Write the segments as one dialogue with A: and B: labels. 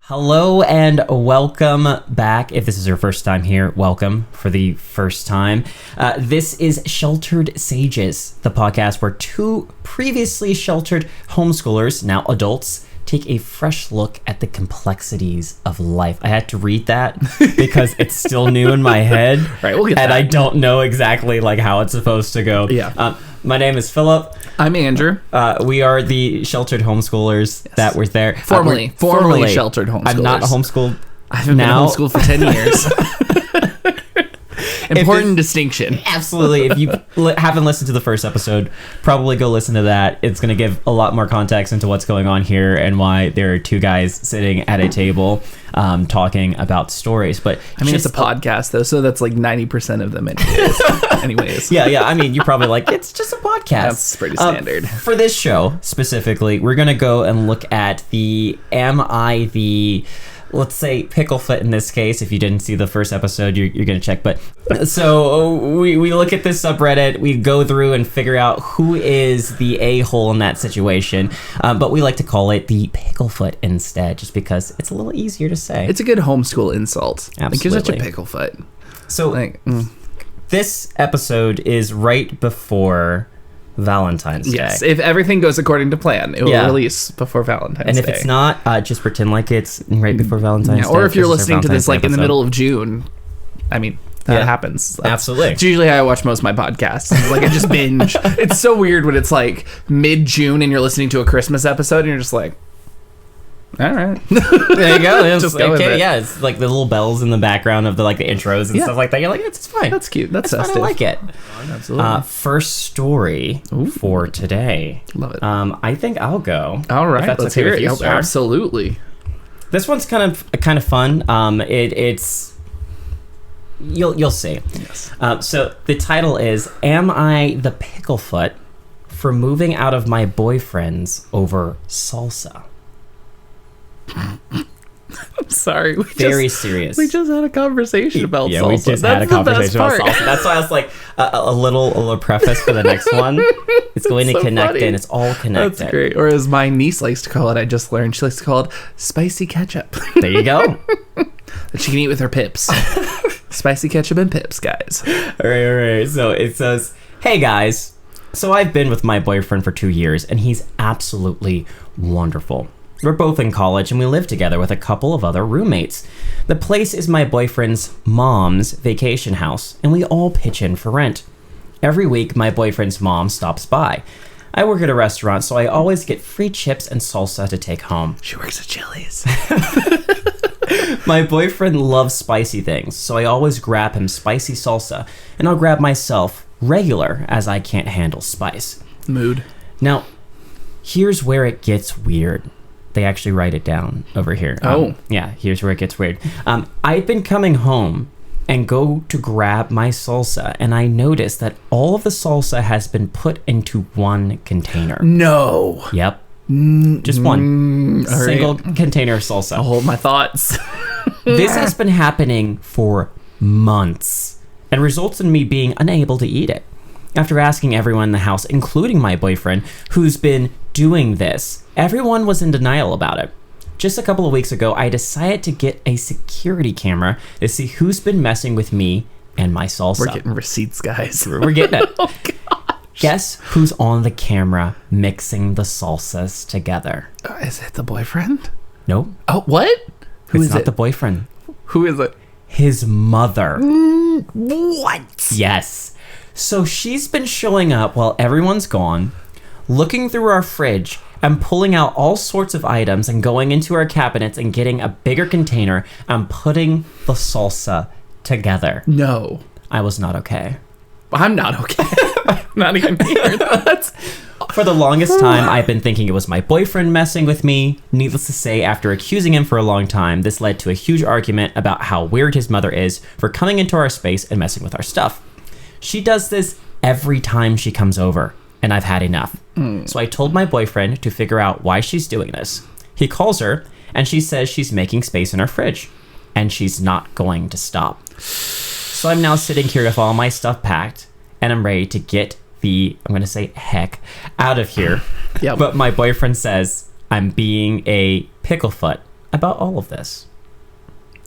A: Hello and welcome back. If this is your first time here, welcome for the first time. This is Sheltered Sages, the podcast where two previously sheltered homeschoolers, now adults, take a fresh look at the complexities of life. I had to read that because it's still new in my head.
B: Right, we'll get
A: and
B: that.
A: I don't know exactly how it's supposed to go.
B: Yeah.
A: My name is Philip.
B: I'm Andrew.
A: We are the sheltered homeschoolers that were there.
B: Formerly sheltered homeschoolers.
A: I'm not homeschooled.
B: I haven't been homeschooled for 10 years. Important distinction.
A: Absolutely. If you haven't listened to the first episode, probably go listen to that. It's going to give a lot more context into what's going on here and why there are two guys sitting at a table talking about stories. But
B: I mean, it's a podcast, though, so that's like 90% of them anyways.
A: Yeah. I mean, you're probably like, it's just a podcast.
B: That's pretty standard.
A: For this show, specifically, we're going to go and look at let's say Picklefoot in this case. If you didn't see the first episode, you're going to check. But so we look at this subreddit, we go through and figure out who is the a-hole in that situation. But we like to call it the Picklefoot instead, just because it's a little easier to say.
B: It's a good homeschool insult.
A: Absolutely.
B: Like, you're such a Picklefoot.
A: So this episode is right before Valentines Day.
B: Yes, if everything goes according to plan, it will release before Valentine's Day.
A: And if it's not, just pretend like it's right before Valentine's Day.
B: Or if you're listening to this like in the
A: episode.
B: middle of June, I mean, that happens.
A: Absolutely.
B: It's usually how I watch most of my podcasts. Like, I just binge. It's so weird when it's like mid-June and you're listening to a Christmas episode and you're just like, all right.
A: There you go. It's
B: Just go with it.
A: Yeah, it's like the little bells in the background of the intros and stuff like that. You're like, it's fine.
B: That's cute. That's
A: fine.
B: festive.
A: I like it.
B: Absolutely.
A: First story for today.
B: Love it.
A: I think I'll go.
B: All right.
A: If that's
B: Let's
A: okay
B: hear
A: with
B: it.
A: you,
B: Oh,
A: sir.
B: absolutely.
A: This one's kind of fun. It's you'll see.
B: Yes.
A: So the title is, "Am I the Picklefoot for moving out of my boyfriend's over salsa?"
B: I'm sorry.
A: Very serious.
B: We just had a conversation about salsa.
A: We just had a conversation about salsa. That's why I was like, a little preface for the next one. It's going to
B: so
A: connect
B: funny.
A: in. It's all connected.
B: That's great. Or as my niece likes to call it, I just learned, she likes to call it spicy ketchup.
A: There you go.
B: That she can eat with her pips. Spicy ketchup and pips, guys.
A: All right. So it says, "Hey guys, so I've been with my boyfriend for 2 years and he's absolutely wonderful. We're both in college and we live together with a couple of other roommates. The place is my boyfriend's mom's vacation house and we all pitch in for rent. Every week, my boyfriend's mom stops by. I work at a restaurant, so I always get free chips and salsa to take home.
B: She works at Chili's.
A: My boyfriend loves spicy things, so I always grab him spicy salsa, and I'll grab myself regular as I can't handle spice.
B: Mood.
A: Now, here's where it gets weird." They actually write it down over here. Yeah, here's where it gets weird. "I've been coming home and go to grab my salsa, and I notice that all of the salsa has been put into one container."
B: No.
A: Yep. Just one. Single container of salsa.
B: I'll hold my thoughts.
A: This has been happening for months and results in me being unable to eat it. After asking everyone in the house, including my boyfriend, who's been doing this, everyone was in denial about it. Just a couple of weeks ago, I decided to get a security camera to see who's been messing with me and my salsa.
B: We're getting receipts, guys.
A: We're getting it.
B: Oh, gosh.
A: Guess who's on the camera mixing the salsas together?
B: Is it the boyfriend?
A: Nope.
B: Oh, what? Who
A: It's
B: is
A: not
B: it?
A: the boyfriend.
B: Who is it?
A: His mother.
B: What?
A: Yes. So she's been showing up while everyone's gone, looking through our fridge and pulling out all sorts of items and going into our cabinets and getting a bigger container and putting the salsa together.
B: No.
A: I was not okay.
B: I'm not okay. I'm not even here. That's...
A: For the longest time, I've been thinking it was my boyfriend messing with me. Needless to say, after accusing him for a long time, this led to a huge argument about how weird his mother is for coming into our space and messing with our stuff. She does this every time she comes over, and I've had enough. So I told my boyfriend to figure out why she's doing this. He calls her, and she says she's making space in our fridge, and she's not going to stop. So I'm now sitting here with all my stuff packed, and I'm ready to get I'm going to say heck out of here.
B: Yep.
A: But my boyfriend says I'm being a picklefoot about all of this?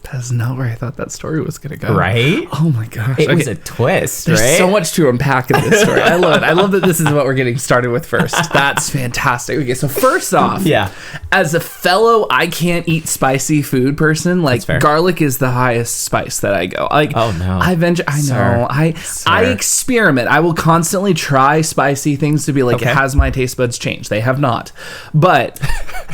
B: That's not where I thought that story was going to go.
A: Right?
B: Oh my gosh.
A: It was a twist,
B: There's
A: right?
B: so much to unpack in this story. I love it. I love that this is what we're getting started with first. That's fantastic. Okay, so first off, as a fellow I can't eat spicy food person, like garlic is the highest spice that I go. Like,
A: oh no.
B: I know. I experiment. I will constantly try spicy things to be like, has my taste buds changed? They have not. But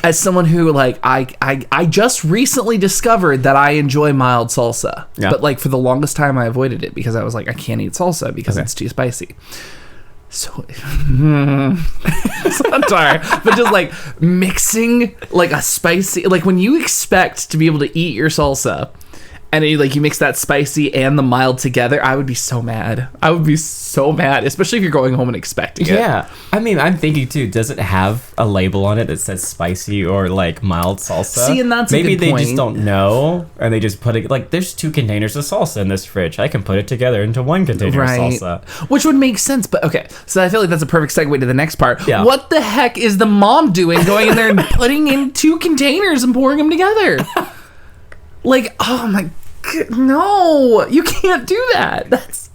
B: as someone who like I just recently discovered that I enjoy mild salsa, but like for the longest time I avoided it because I was like, I can't eat salsa because it's too spicy. So I'm sorry, but just like mixing like a spicy, like when you expect to be able to eat your salsa and you mix that spicy and the mild together, I would be so mad. I would be so mad, especially if you're going home and expecting it.
A: Yeah. I mean, I'm thinking too, does it have a label on it that says spicy or like mild salsa?
B: See, and that's a
A: maybe
B: good
A: they
B: point.
A: just don't know and they just put it like, there's 2 containers of salsa in this fridge. I can put it together into 1 container of salsa.
B: Which would make sense, but okay. So I feel like that's a perfect segue to the next part.
A: Yeah.
B: What the heck is the mom doing going in there and putting in 2 containers and pouring them together? Like, oh my no, you can't do that. That's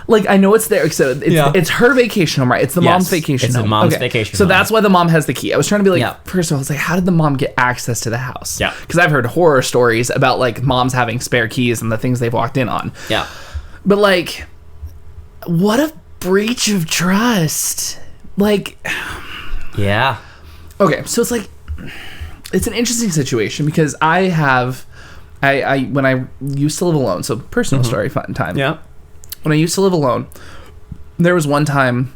B: like, I know it's there. So it's her vacation home, right? It's the mom's vacation home.
A: It's the mom's vacation
B: so
A: home.
B: That's why the mom has the key. I was trying to be like, first of all, I was like, how did the mom get access to the house?
A: Yeah.
B: Because I've heard horror stories about like moms having spare keys and the things they've walked in on.
A: Yeah.
B: But like, what a breach of trust. Like,
A: yeah.
B: Okay, so it's like, it's an interesting situation because I when I used to live alone, so personal story, fun time.
A: Yeah.
B: When I used to live alone, there was one time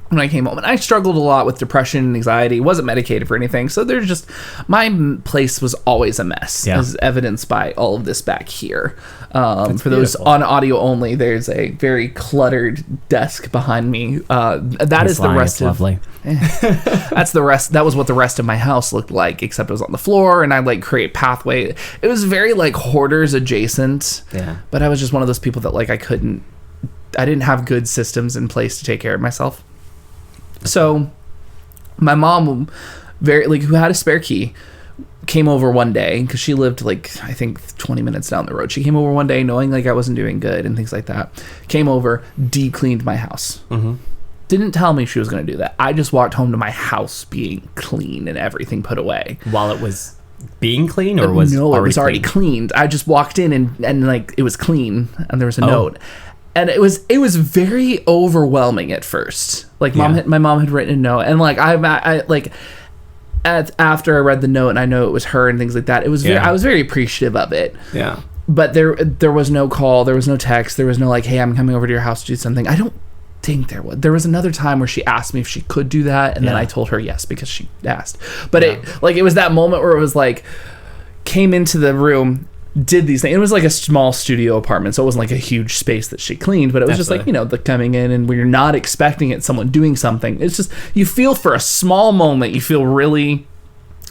B: when I came home, and I struggled a lot with depression and anxiety. Wasn't medicated for anything, so there's just, my place was always a mess, as evidenced by all of this back here. For those on audio only, there's a very cluttered desk behind me. That is the rest of
A: lovely.
B: That's the rest. That was what the rest of my house looked like, except it was on the floor, and I'd like create pathway. It was very like hoarders adjacent.
A: Yeah.
B: But I was just one of those people that like I didn't have good systems in place to take care of myself. So my mom, who had a spare key, came over one day because she lived like, I think 20 minutes down the road. She came over one day knowing like I wasn't doing good and things like that. Came over, deep cleaned my house. Didn't tell me she was going to do that. I just walked home to my house being clean and everything put away.
A: While it was being clean, or was
B: no, it was already cleaned. I just walked in and like it was clean and there was a note. And it was very overwhelming at first. Like my mom had written a note, and like I like after I read the note and I know it was her and things like that. It was I was very appreciative of it.
A: Yeah.
B: But there was no call, there was no text, there was no like, hey, I'm coming over to your house to do something. I don't think there was. There was another time where she asked me if she could do that, and then I told her yes because she asked. But it was that moment where it was like, came into the room, did these things. It was like a small studio apartment, so it wasn't like a huge space that she cleaned, but it was just like, the coming in, and when you're not expecting it, someone doing something, it's just, you feel for a small moment, you feel really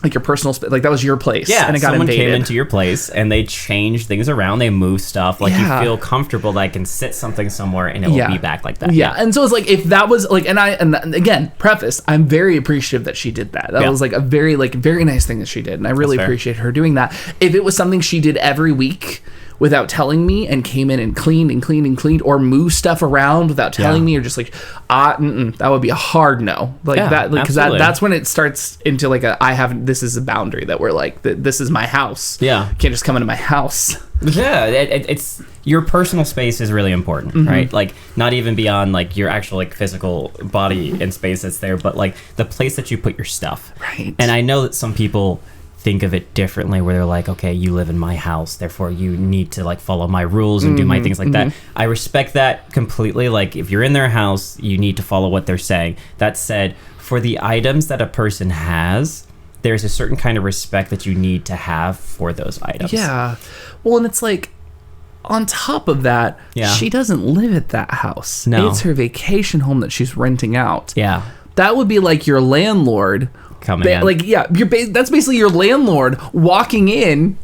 B: like your personal space, like that was your place.
A: Yeah,
B: and it got
A: someone
B: invaded.
A: came into your place and they changed things around, they moved stuff, like you feel comfortable that I can sit something somewhere and it will be back like that.
B: Yeah, and so it's like, if that was like, and again, preface, I'm very appreciative that she did that. That was like a very nice thing that she did, and I really appreciate her doing that. If it was something she did every week without telling me and came in and cleaned or moved stuff around without telling me, or just like that would be a hard no, like that, because that's when it starts into like this is a boundary that we're like, this is my house. You can't just come into my house.
A: It's your personal space is really important, right? Like, not even beyond like your actual like physical body and space that's there, but like the place that you put your stuff,
B: right?
A: And I know that some people think of it differently, where they're like, okay, you live in my house, therefore you need to like follow my rules and do my things like that. I respect that completely. Like, if you're in their house, you need to follow what they're saying. That said, for the items that a person has, there's a certain kind of respect that you need to have for those items.
B: Yeah. Well, and it's like, on top of that, she doesn't live at that house.
A: No.
B: It's her vacation home that she's renting out.
A: Yeah.
B: That would be like your landlord
A: coming in.
B: Like, that's basically your landlord walking in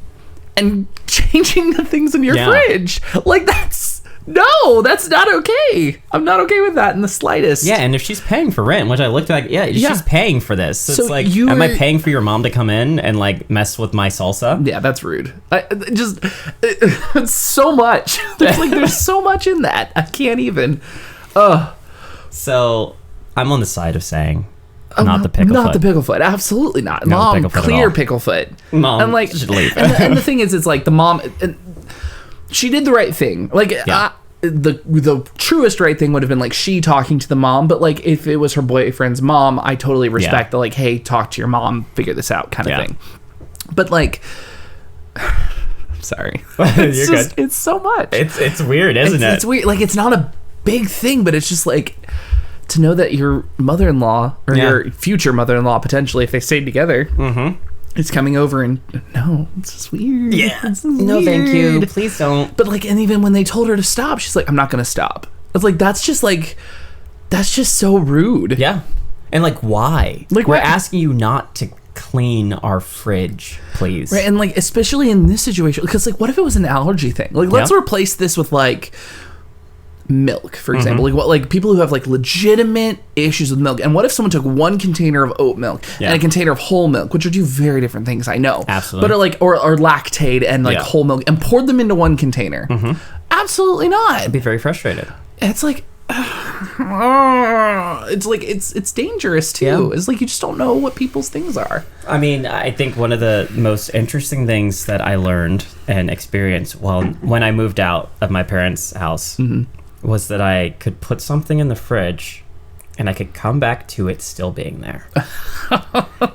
B: and changing the things in your fridge. Like, No, that's not okay. I'm not okay with that in the slightest.
A: Yeah, and if she's paying for rent, which I looked at, she's paying for this. So it's like, am I paying for your mom to come in and like mess with my salsa?
B: Yeah, that's rude. It's so much. There's so much in that. I can't even.
A: So I'm on the side of saying, not the picklefoot.
B: Not the picklefoot. Absolutely not. Mom, clear picklefoot.
A: Mom,
B: and like,
A: should leave.
B: and the thing is, it's like the mom. She did the right thing. Like, the truest right thing would have been like she talking to the mom. But like, if it was her boyfriend's mom, I totally respect the like, hey, talk to your mom, figure this out kind of thing. But like, sorry, it's so much.
A: It's weird, isn't it?
B: It's weird. Like, it's not a big thing, but it's just like to know that your mother-in-law or your future mother-in-law potentially, if they stayed together. It's coming over and no, it's just weird.
A: Yeah.
B: No,
A: weird. Thank you. Please don't.
B: But like, and even when they told her to stop, she's like, I'm not going to stop. It's like, that's just so rude.
A: Yeah. And like, why?
B: Like,
A: we're asking you not to clean our fridge, please.
B: Right. And like, especially in this situation, because like, what if it was an allergy thing? Like, let's replace this with like milk, for example. Like people who have like legitimate issues with milk. And what if someone took one container of oat milk and a container of whole milk, which are two very different things, I know.
A: Absolutely.
B: But are like or lactate and like whole milk, and poured them into one container. Absolutely not.
A: I'd be very frustrated.
B: It's like it's like it's dangerous too. Yeah. It's like you just don't know what people's things are.
A: I mean, I think one of the most interesting things that I learned and experienced when I moved out of my parents' house was that I could put something in the fridge and I could come back to it still being there.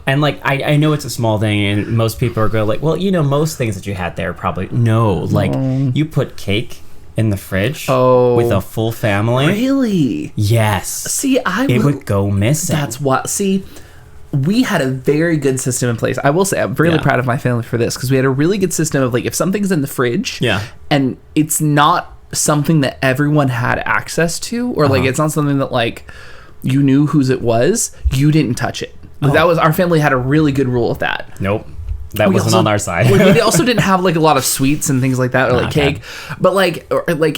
A: And like, I know it's a small thing and most people are going like, well, you know, most things that you had there probably, no, like you put cake in the fridge with a full family.
B: Really?
A: Yes.
B: See,
A: it would go missing.
B: That's what, see, we had a very good system in place. I will say I'm really proud of my family for this, because we had a really good system of like, if something's in the fridge and it's not something that everyone had access to, or like it's not something that like you knew whose it was, you didn't touch it. That was, our family had a really good rule of that.
A: Nope, that wasn't on our side.
B: We also didn't have like a lot of sweets and things like that, or like cake, but like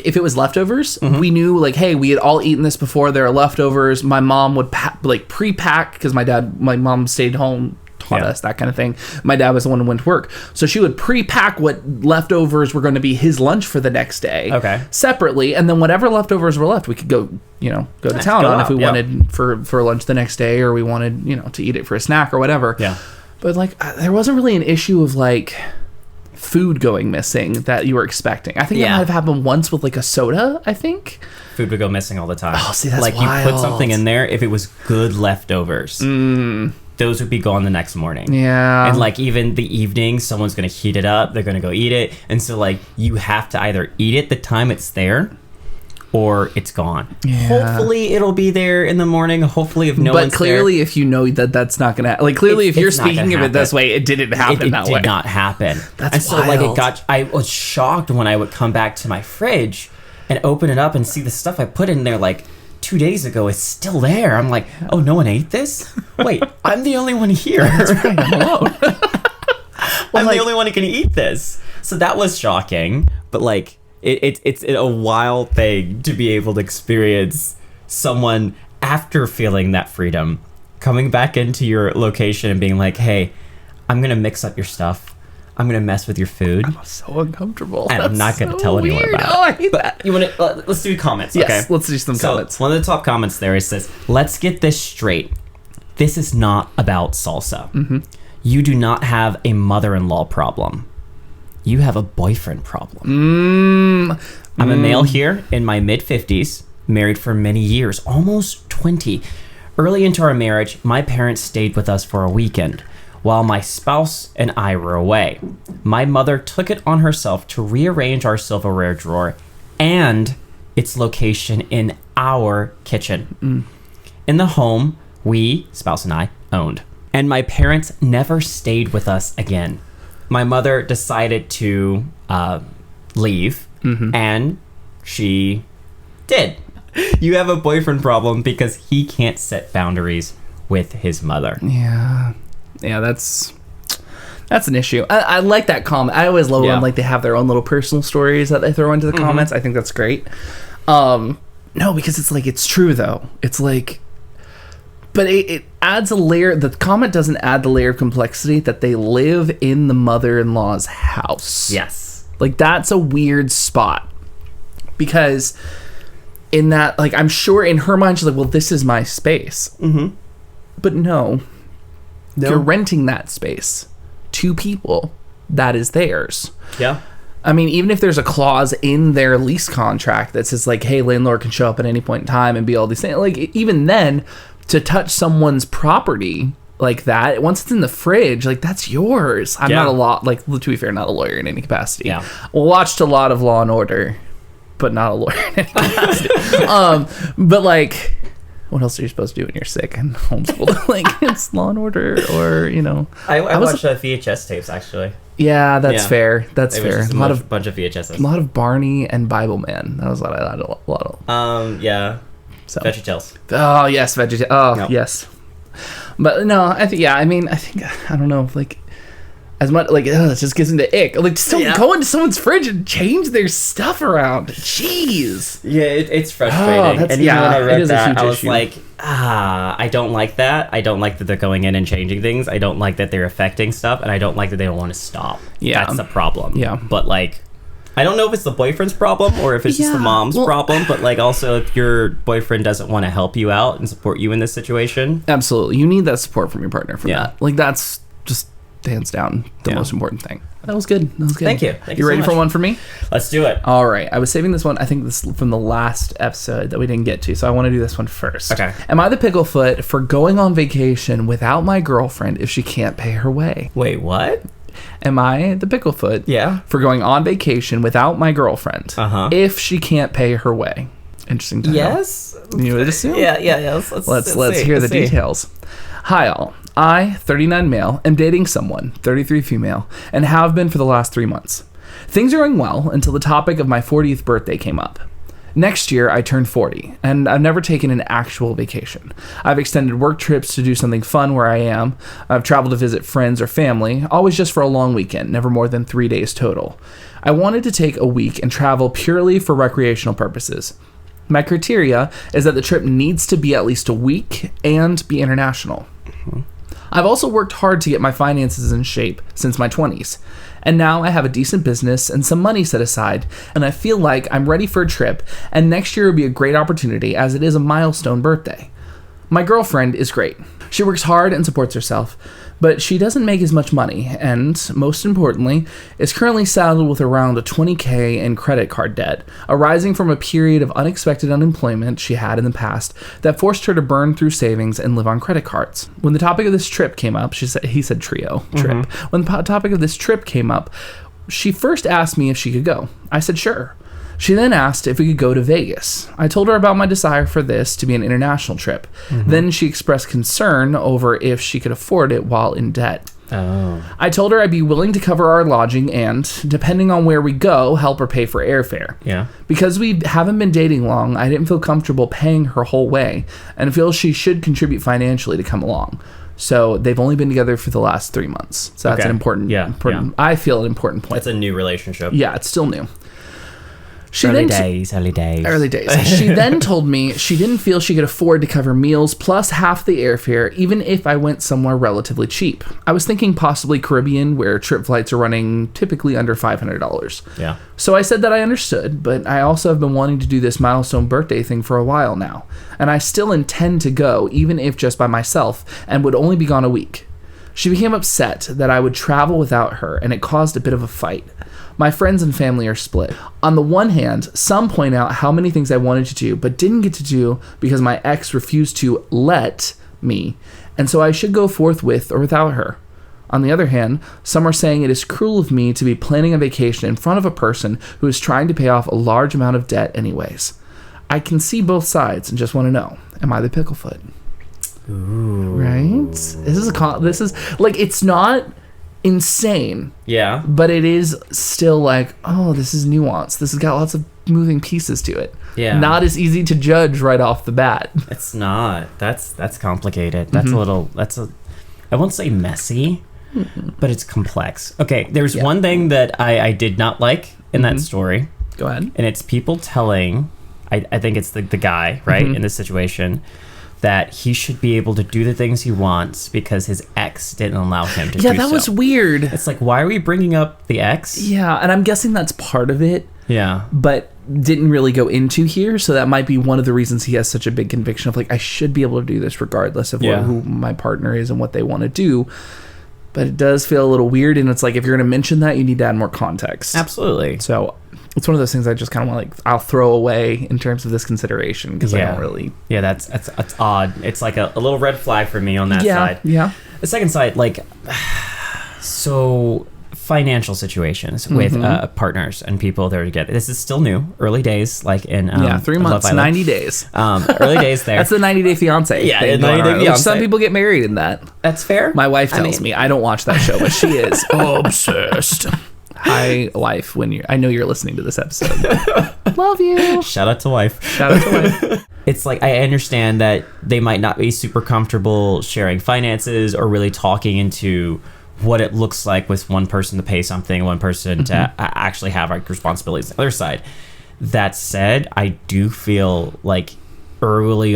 B: if it was leftovers, we knew like, hey, we had all eaten this before, there are leftovers. My mom would pre-pack, because my mom stayed home, taught us that kind of thing. My dad was the one who went to work, so she would pre-pack what leftovers were going to be his lunch for the next day, separately, and then whatever leftovers were left, we could go to town on if we wanted for lunch the next day, or we wanted to eat it for a snack or whatever. But like, there wasn't really an issue of like food going missing that you were expecting. I think it might have happened once with like a soda. I think
A: food would go missing all the time.
B: Oh, see, that's
A: like
B: wild.
A: You put something in there, if it was good leftovers, those would be gone the next morning.
B: Yeah.
A: And like, even the evening, someone's going to heat it up. They're going to go eat it. And so like, you have to either eat it the time it's there, or it's gone. Hopefully it'll be there in the morning. Hopefully if no one's there. But
B: clearly if you know that that's not going to, like, clearly if you're speaking of it this way, it didn't happen that way.
A: It did not happen.
B: That's
A: wild.
B: So
A: like, I was shocked when I would come back to my fridge and open it up and see the stuff I put in there like 2 days ago is still there. I'm like, oh, no one ate this? Wait, I'm the only one here.
B: That's right, I'm alone.
A: I'm the only one who can eat this. So that was shocking. But like, it's a wild thing to be able to experience someone, after feeling that freedom, coming back into your location and being like, hey, I'm going to mix up your stuff. I'm going to mess with your food.
B: I'm so uncomfortable.
A: And I'm not going to tell anyone about it.
B: Oh, I hate that.
A: You want to, let's do comments,
B: yes,
A: okay?
B: Let's do some comments.
A: One of the top comments there is this: let's get this straight. This is not about salsa. You do not have a mother-in-law problem. You have a boyfriend problem. I'm a male here in my mid-50s, married for many years, almost 20. Early into our marriage, my parents stayed with us for a weekend while my spouse and I were away. My mother took it on herself to rearrange our silverware drawer and its location in our kitchen, in the home we, spouse and I, owned. And my parents never stayed with us again. My mother decided to leave, and she did. You have a boyfriend problem because he can't set boundaries with his mother.
B: Yeah, that's That's an issue. I like that comment. I always love when like they have their own little personal stories that they throw into the comments. I think that's great. No, because it's like, it's true though. It's like, but it adds a layer. The comment doesn't add the layer of complexity that they live in the mother-in-law's house.
A: Yes.
B: Like, that's a weird spot. Because in that, like, I'm sure in her mind, she's like, well, this is my space. Mm-hmm. But no. You're renting that space to people that is theirs.
A: Yeah.
B: I mean, even if there's a clause in their lease contract that says, like, hey, landlord can show up at any point in time and be all these things. Like, even then, to touch someone's property like that, once it's in the fridge, like, that's yours. I'm not to be fair, not a lawyer in any capacity.
A: Yeah.
B: Watched a lot of Law and Order, but not a lawyer in any capacity. But, like, what else are you supposed to do when you're sick and homeschooled? Like, it's Law and Order, or, you know.
A: I watched VHS tapes, actually.
B: Yeah, that's fair. That's fair.
A: A bunch of VHSs.
B: A lot of Barney and Bible Man. That was what I had a lot of.
A: Yeah.
B: So.
A: VeggieTales.
B: Oh yes, VeggieTales. Oh yes. But no, I think I don't know, like, as much like it just gives into ick. Like, still go into someone's fridge and change their stuff around. Jeez.
A: Yeah, it's frustrating. And even when I read that, I was
B: issue.
A: like, I don't like that. I don't like that they're going in and changing things. I don't like that they're affecting stuff, and I don't like that they don't want to stop.
B: Yeah,
A: that's the problem.
B: Yeah,
A: but like, I don't know if it's the boyfriend's problem or if it's just the mom's problem, but like, also, if your boyfriend doesn't want to help you out and support you in this situation,
B: absolutely, you need that support from your partner for that. Like, that's just hands down the most important thing. That was good.
A: Thank you.
B: You ready for one for me?
A: Let's do it.
B: All right. I was saving this one. I think this from the last episode that we didn't get to, so I want to do this one first.
A: Okay.
B: Am I the picklefoot for going on vacation without my girlfriend if she can't pay her way?
A: Wait, what?
B: Am I the picklefoot?
A: Yeah.
B: For going on vacation without my girlfriend if she can't pay her way? Interesting to know.
A: Yes.
B: You would assume?
A: Yeah.
B: Let's hear the details. Hi all. I, 39 male, am dating someone, 33 female, and have been for the last 3 months. Things are going well until the topic of my 40th birthday came up. Next year, I turned 40, and I've never taken an actual vacation. I've extended work trips to do something fun where I am. I've traveled to visit friends or family, always just for a long weekend, never more than 3 days total. I wanted to take a week and travel purely for recreational purposes. My criteria is that the trip needs to be at least a week and be international. Mm-hmm. I've also worked hard to get my finances in shape since my 20s, and now I have a decent business and some money set aside, and I feel like I'm ready for a trip, and next year will be a great opportunity as it is a milestone birthday. My girlfriend is great. She works hard and supports herself, but she doesn't make as much money, and, most importantly, is currently saddled with around a $20,000 in credit card debt, arising from a period of unexpected unemployment she had in the past that forced her to burn through savings and live on credit cards. When the topic of this trip came up, he said trip. When the topic of this trip came up, she first asked me if she could go. I said sure. She then asked if we could go to Vegas. I told her about my desire for this to be an international trip. Mm-hmm. Then she expressed concern over if she could afford it while in debt.
A: Oh.
B: I told her I'd be willing to cover our lodging and, depending on where we go, help her pay for airfare.
A: Yeah.
B: Because we haven't been dating long, I didn't feel comfortable paying her whole way and feel she should contribute financially to come along. So they've only been together for the last 3 months. So that's an important, I feel an important point.
A: It's a new relationship.
B: Yeah, it's still new.
A: Early days.
B: She then told me she didn't feel she could afford to cover meals plus half the airfare, even if I went somewhere relatively cheap. I was thinking possibly Caribbean, where trip flights are running typically under $500.
A: Yeah.
B: So I said that I understood, but I also have been wanting to do this milestone birthday thing for a while now, and I still intend to go, even if just by myself, and would only be gone a week. She became upset that I would travel without her, and it caused a bit of a fight. My friends and family are split. On the one hand, some point out how many things I wanted to do, but didn't get to do because my ex refused to let me, and so I should go forth with or without her. On the other hand, some are saying it is cruel of me to be planning a vacation in front of a person who is trying to pay off a large amount of debt anyways. I can see both sides and just want to know, am I the picklefoot?
A: Ooh.
B: Right? This is like, it's not insane.
A: Yeah.
B: But it is still like, oh, this is nuanced. This has got lots of moving pieces to it.
A: Yeah.
B: Not as easy to judge right off the bat.
A: It's not. That's complicated. That's I won't say messy, but it's complex. Okay, there's one thing that I did not like in that story.
B: Go ahead.
A: And it's people telling, I think it's the guy, right, in this situation, that he should be able to do the things he wants because his ex didn't allow him to do so.
B: Yeah, that was weird.
A: It's like, why are we bringing up the ex?
B: Yeah, and I'm guessing that's part of it.
A: Yeah.
B: But didn't really go into here, so that might be one of the reasons he has such a big conviction of like, I should be able to do this regardless of who my partner is and what they want to do. But it does feel a little weird, and it's like, if you're going to mention that, you need to add more context.
A: Absolutely.
B: So it's one of those things I just kind of want, like, I'll throw away in terms of this consideration because I don't really...
A: Yeah, that's odd. It's like a little red flag for me on that side.
B: Yeah.
A: The second side, like, so financial situations with partners and people there together. This is still new, early days, like in
B: 3 months, 90 days.
A: Early days there.
B: That's the 90-day fiancé.
A: Yeah,
B: thing
A: 90-day fiancé.
B: Some people get married in that.
A: That's fair.
B: My wife tells me. I don't watch that show, but she is obsessed. Hi, wife. I know you're listening to this episode. Love you.
A: Shout out to wife.
B: Shout out to wife.
A: It's like, I understand that they might not be super comfortable sharing finances or really talking into what it looks like with one person to pay something, one person to actually have like responsibilities on the other side. That said, I do feel like early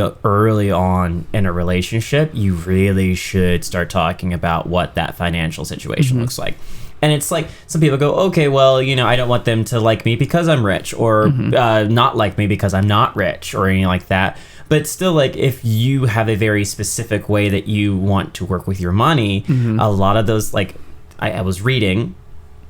A: on in a relationship, you really should start talking about what that financial situation looks like. And it's like, some people go, okay, well, I don't want them to like me because I'm rich, or not like me because I'm not rich, or anything like that. But still, like, if you have a very specific way that you want to work with your money, a lot of those, like, I was reading,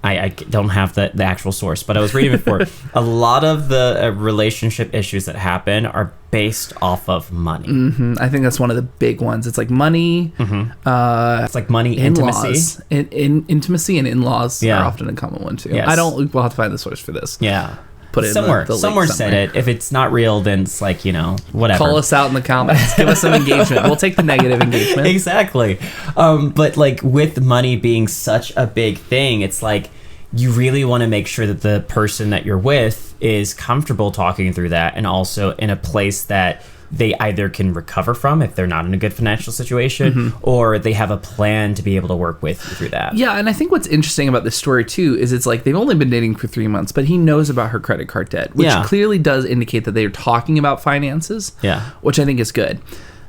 A: I don't have the actual source, but I was reading before, a lot of the relationship issues that happen are based off of money.
B: I think that's one of the big ones. It's like money.
A: It's like money,
B: in-laws. Intimacy and in-laws are often a common one, too.
A: Yes.
B: We'll have to find the source for this.
A: Yeah.
B: Put it
A: somewhere.
B: in the
A: Somewhere said it. If it's not real, then it's like, whatever.
B: Call us out in the comments. Give us some engagement. We'll take the negative engagement.
A: Exactly. But like, with money being such a big thing, it's like, you really want to make sure that the person that you're with is comfortable talking through that, and also in a place that they either can recover from if they're not in a good financial situation, or they have a plan to be able to work with you through that.
B: Yeah, and I think what's interesting about this story too is it's like, they've only been dating for 3 months, but he knows about her credit card debt, which clearly does indicate that they're talking about finances, which I think is good.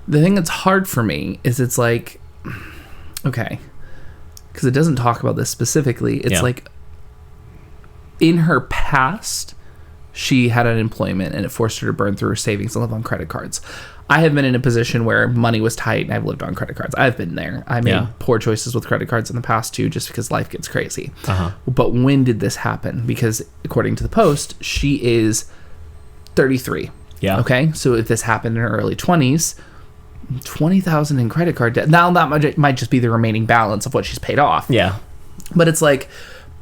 B: The thing that's hard for me is it's like, okay, because it doesn't talk about this specifically. It's like, in her past, she had unemployment and it forced her to burn through her savings and live on credit cards. I have been in a position where money was tight and I've lived on credit cards. I've been there. I made poor choices with credit cards in the past too, just because life gets crazy. But when did this happen? Because according to the post, she is 33.
A: Yeah.
B: Okay. So if this happened in her early 20s, $20,000 in credit card debt. Now that might just be the remaining balance of what she's paid off.
A: Yeah.
B: But it's like,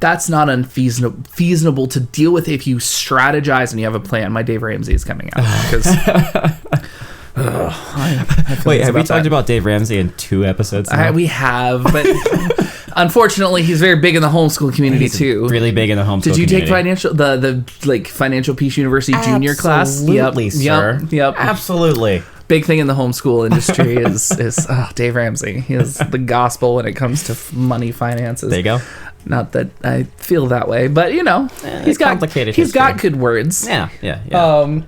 B: that's not unfeasible to deal with if you strategize and you have a plan. My Dave Ramsey is coming out because
A: wait, have we talked about Dave Ramsey in 2 episodes now?
B: We have, but unfortunately he's very big in the homeschool community too.
A: Really big in the homeschool community.
B: Did you take the Financial Peace University junior class?
A: Absolutely, sir.
B: Yep.
A: Absolutely.
B: Big thing in the homeschool industry is Dave Ramsey. He is the gospel when it comes to money finances.
A: There you go.
B: Not that I feel that way, but he's got good words.
A: Yeah.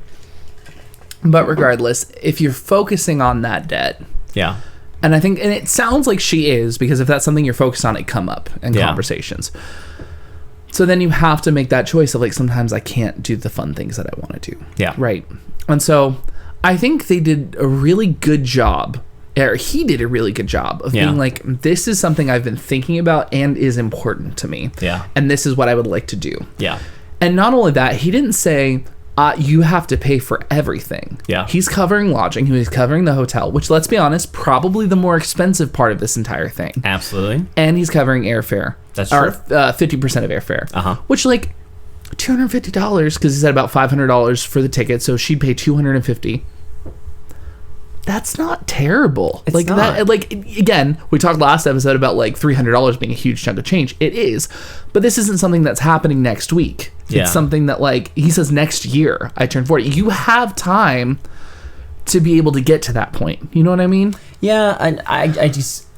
B: But regardless, if you're focusing on that debt, and it sounds like she is, because if that's something you're focused on, it come up in conversations. So then you have to make that choice of like, sometimes I can't do the fun things that I want to do.
A: Yeah.
B: Right. And so I think they did a really good job. Or he did a really good job of being like, this is something I've been thinking about and is important to me.
A: Yeah.
B: And this is what I would like to do.
A: Yeah.
B: And not only that, he didn't say, you have to pay for everything.
A: Yeah.
B: He's covering lodging. He's covering the hotel, which, let's be honest, probably the more expensive part of this entire thing.
A: Absolutely.
B: And he's covering airfare.
A: That's true.
B: 50% of airfare. Which, like, $250, because he said about $500 for the ticket, so she'd pay $250. That's not terrible.
A: It's
B: like
A: not.
B: That. Like, again, we talked last episode about like $300 being a huge chunk of change. It is, but this isn't something that's happening next week.
A: Yeah.
B: It's something that, like, he says next year I turn 40. You have time to be able to get to that point. You know what I mean?
A: Yeah, and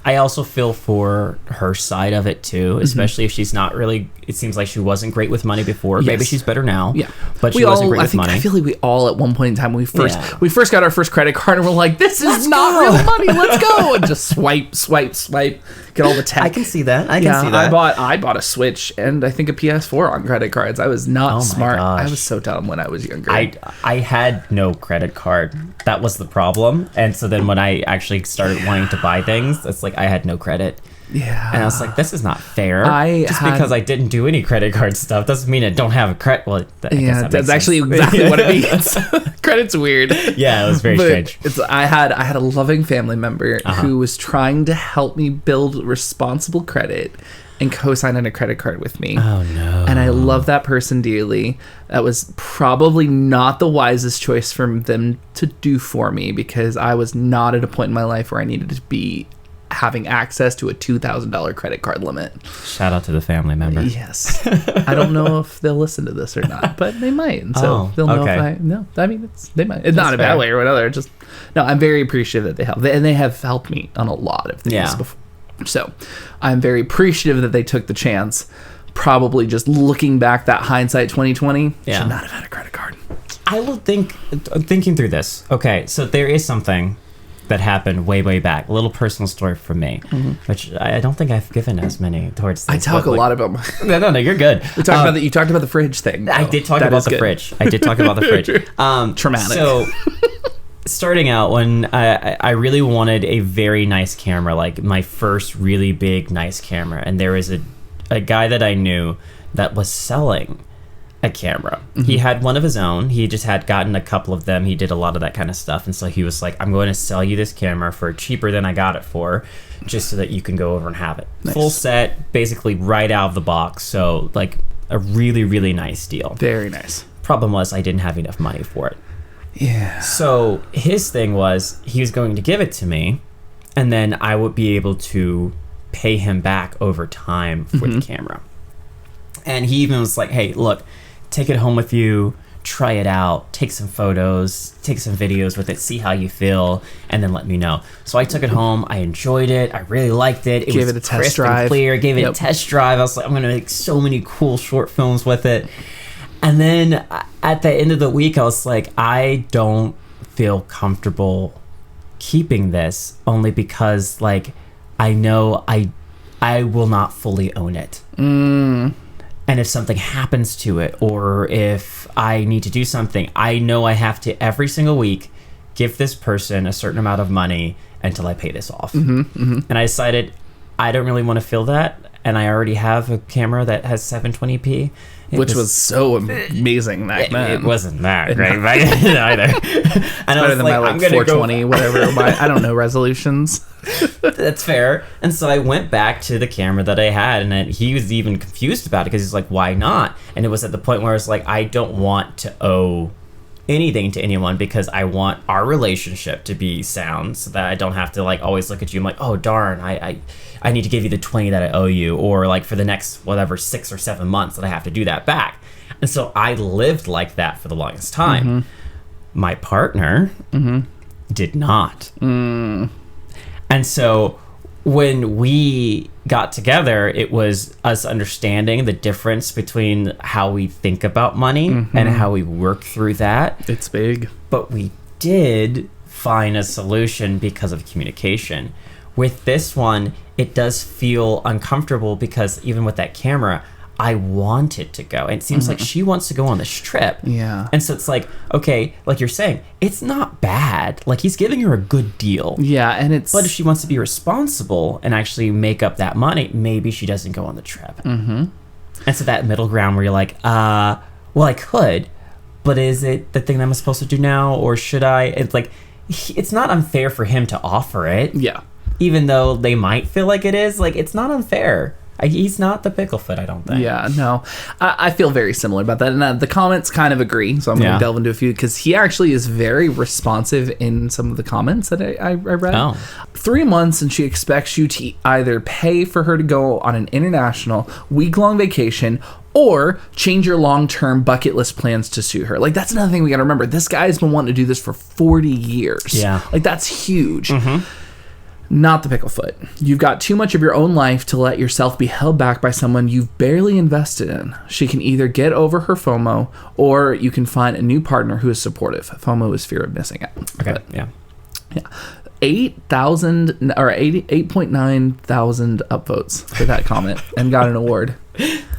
A: I also feel for her side of it too, especially if she's not really. It seems like she wasn't great with money before. Yes. Maybe she's better now. Yeah, but she wasn't great with money.
B: I feel like we all at one point in time when we first got our first credit card and we're like, this is not real money. Let's go, and just swipe, get all the tech.
A: I can see that. I can see that.
B: I bought a Switch and I think a PS4 on credit cards. I was not smart.
A: Gosh.
B: I was so dumb when I was younger.
A: I had no credit card. That was the problem. And so then when I actually started wanting to buy things, it's like I had no credit.
B: Yeah.
A: And I was like, this is not fair. Because I didn't do any credit card stuff doesn't mean I don't have a credit. Well,
B: that's actually exactly what it means. Credit's weird.
A: Yeah, it was very strange.
B: I had a loving family member who was trying to help me build responsible credit and co-sign on a credit card with me.
A: Oh, no.
B: And I love that person dearly. That was probably not the wisest choice for them to do for me because I was not at a point in my life where I needed to be having access to a $2,000 credit card limit.
A: Shout out to the family member.
B: Yes. I don't know if they'll listen to this or not, but they might. And so they'll know if they might. It's not a bad way or whatever. Just, no, I'm very appreciative that they help. And they have helped me on a lot of things before. So I'm very appreciative that they took the chance. Probably just looking back, that hindsight 2020, should not have had a credit card.
A: I will thinking through this. Okay, so there is something that happened way back. A little personal story from me, which I don't think I've given as many towards this.
B: I talk a lot about my...
A: No, you're good.
B: You talked about the fridge thing. Though.
A: I did talk about the fridge.
B: Traumatic.
A: So starting out, when I really wanted a very nice camera, like my first really big nice camera, and there was a guy that I knew that was selling a camera. He had one of his own. He just had gotten a couple of them. He did a lot of that kind of stuff, and so he was like, I'm going to sell you this camera for cheaper than I got it for, just so that you can go over and have it. Nice. Full set, basically right out of the box. So like a really nice deal.
B: Very nice.
A: Problem was I didn't have enough money for it.
B: Yeah.
A: So his thing was he was going to give it to me, and then I would be able to pay him back over time for the camera. And he even was like, hey, look, take it home with you, try it out, take some photos, take some videos with it, see how you feel, and then let me know. So I took it home. I enjoyed it. I really liked it.
B: Gave it a test drive.
A: Clear. Gave it a test drive. I was like, I'm going to make so many cool short films with it. And then at the end of the week, I was like, I don't feel comfortable keeping this only because, like, I know I will not fully own it. And if something happens to it, or if I need to do something, I know I have to every single week give this person a certain amount of money until I pay this off. And I decided I don't really want to feel that. And I already have a camera that has 720p.
B: Which was so amazing back then.
A: It wasn't that great back then either. And
B: better than my 420, whatever. I don't know resolutions.
A: That's fair. And so I went back to the camera that I had, and then he was even confused about it because he's like, why not? And it was at the point where it's like, I don't want to owe anything to anyone because I want our relationship to be sound so that I don't have to like always look at you. I'm like, oh darn, I need to give you the 20 that I owe you, or like for the next whatever 6 or 7 months that I have to do that back. And so I lived like that for the longest time. My partner did not. And so when we got together, it was us understanding the difference between how we think about money and how we work through that.
B: It's big.
A: But we did find a solution because of communication. With this one, it does feel uncomfortable because even with that camera, I want it to go. And it seems like she wants to go on this trip.
B: Yeah.
A: And so it's like, okay, like you're saying, it's not bad. Like he's giving her a good deal.
B: Yeah, and it's...
A: But if she wants to be responsible and actually make up that money, maybe she doesn't go on the trip. And so that middle ground where you're like, well, I could, but is it the thing that I'm supposed to do now? Or should I? It's like, it's not unfair for him to offer it.
B: Yeah.
A: Even though they might feel like it is, like, it's not unfair. He's not the picklefoot, I don't think.
B: Yeah, no. I feel very similar about that. And the comments kind of agree, so I'm going to delve into a few, because he actually is very responsive in some of the comments that I read. Oh. 3 months, and she expects you to either pay for her to go on an international week-long vacation or change your long-term bucket list plans to suit her. Like, that's another thing we got to remember. This guy's been wanting to do this for 40 years.
A: Yeah.
B: Like, that's huge. Not the pickle foot. You've got too much of your own life to let yourself be held back by someone you've barely invested in. She can either get over her FOMO, or you can find a new partner who is supportive. FOMO is fear of missing out.
A: Okay,
B: But,
A: yeah.
B: 8,000 or 8.9 thousand upvotes for that comment and got an award.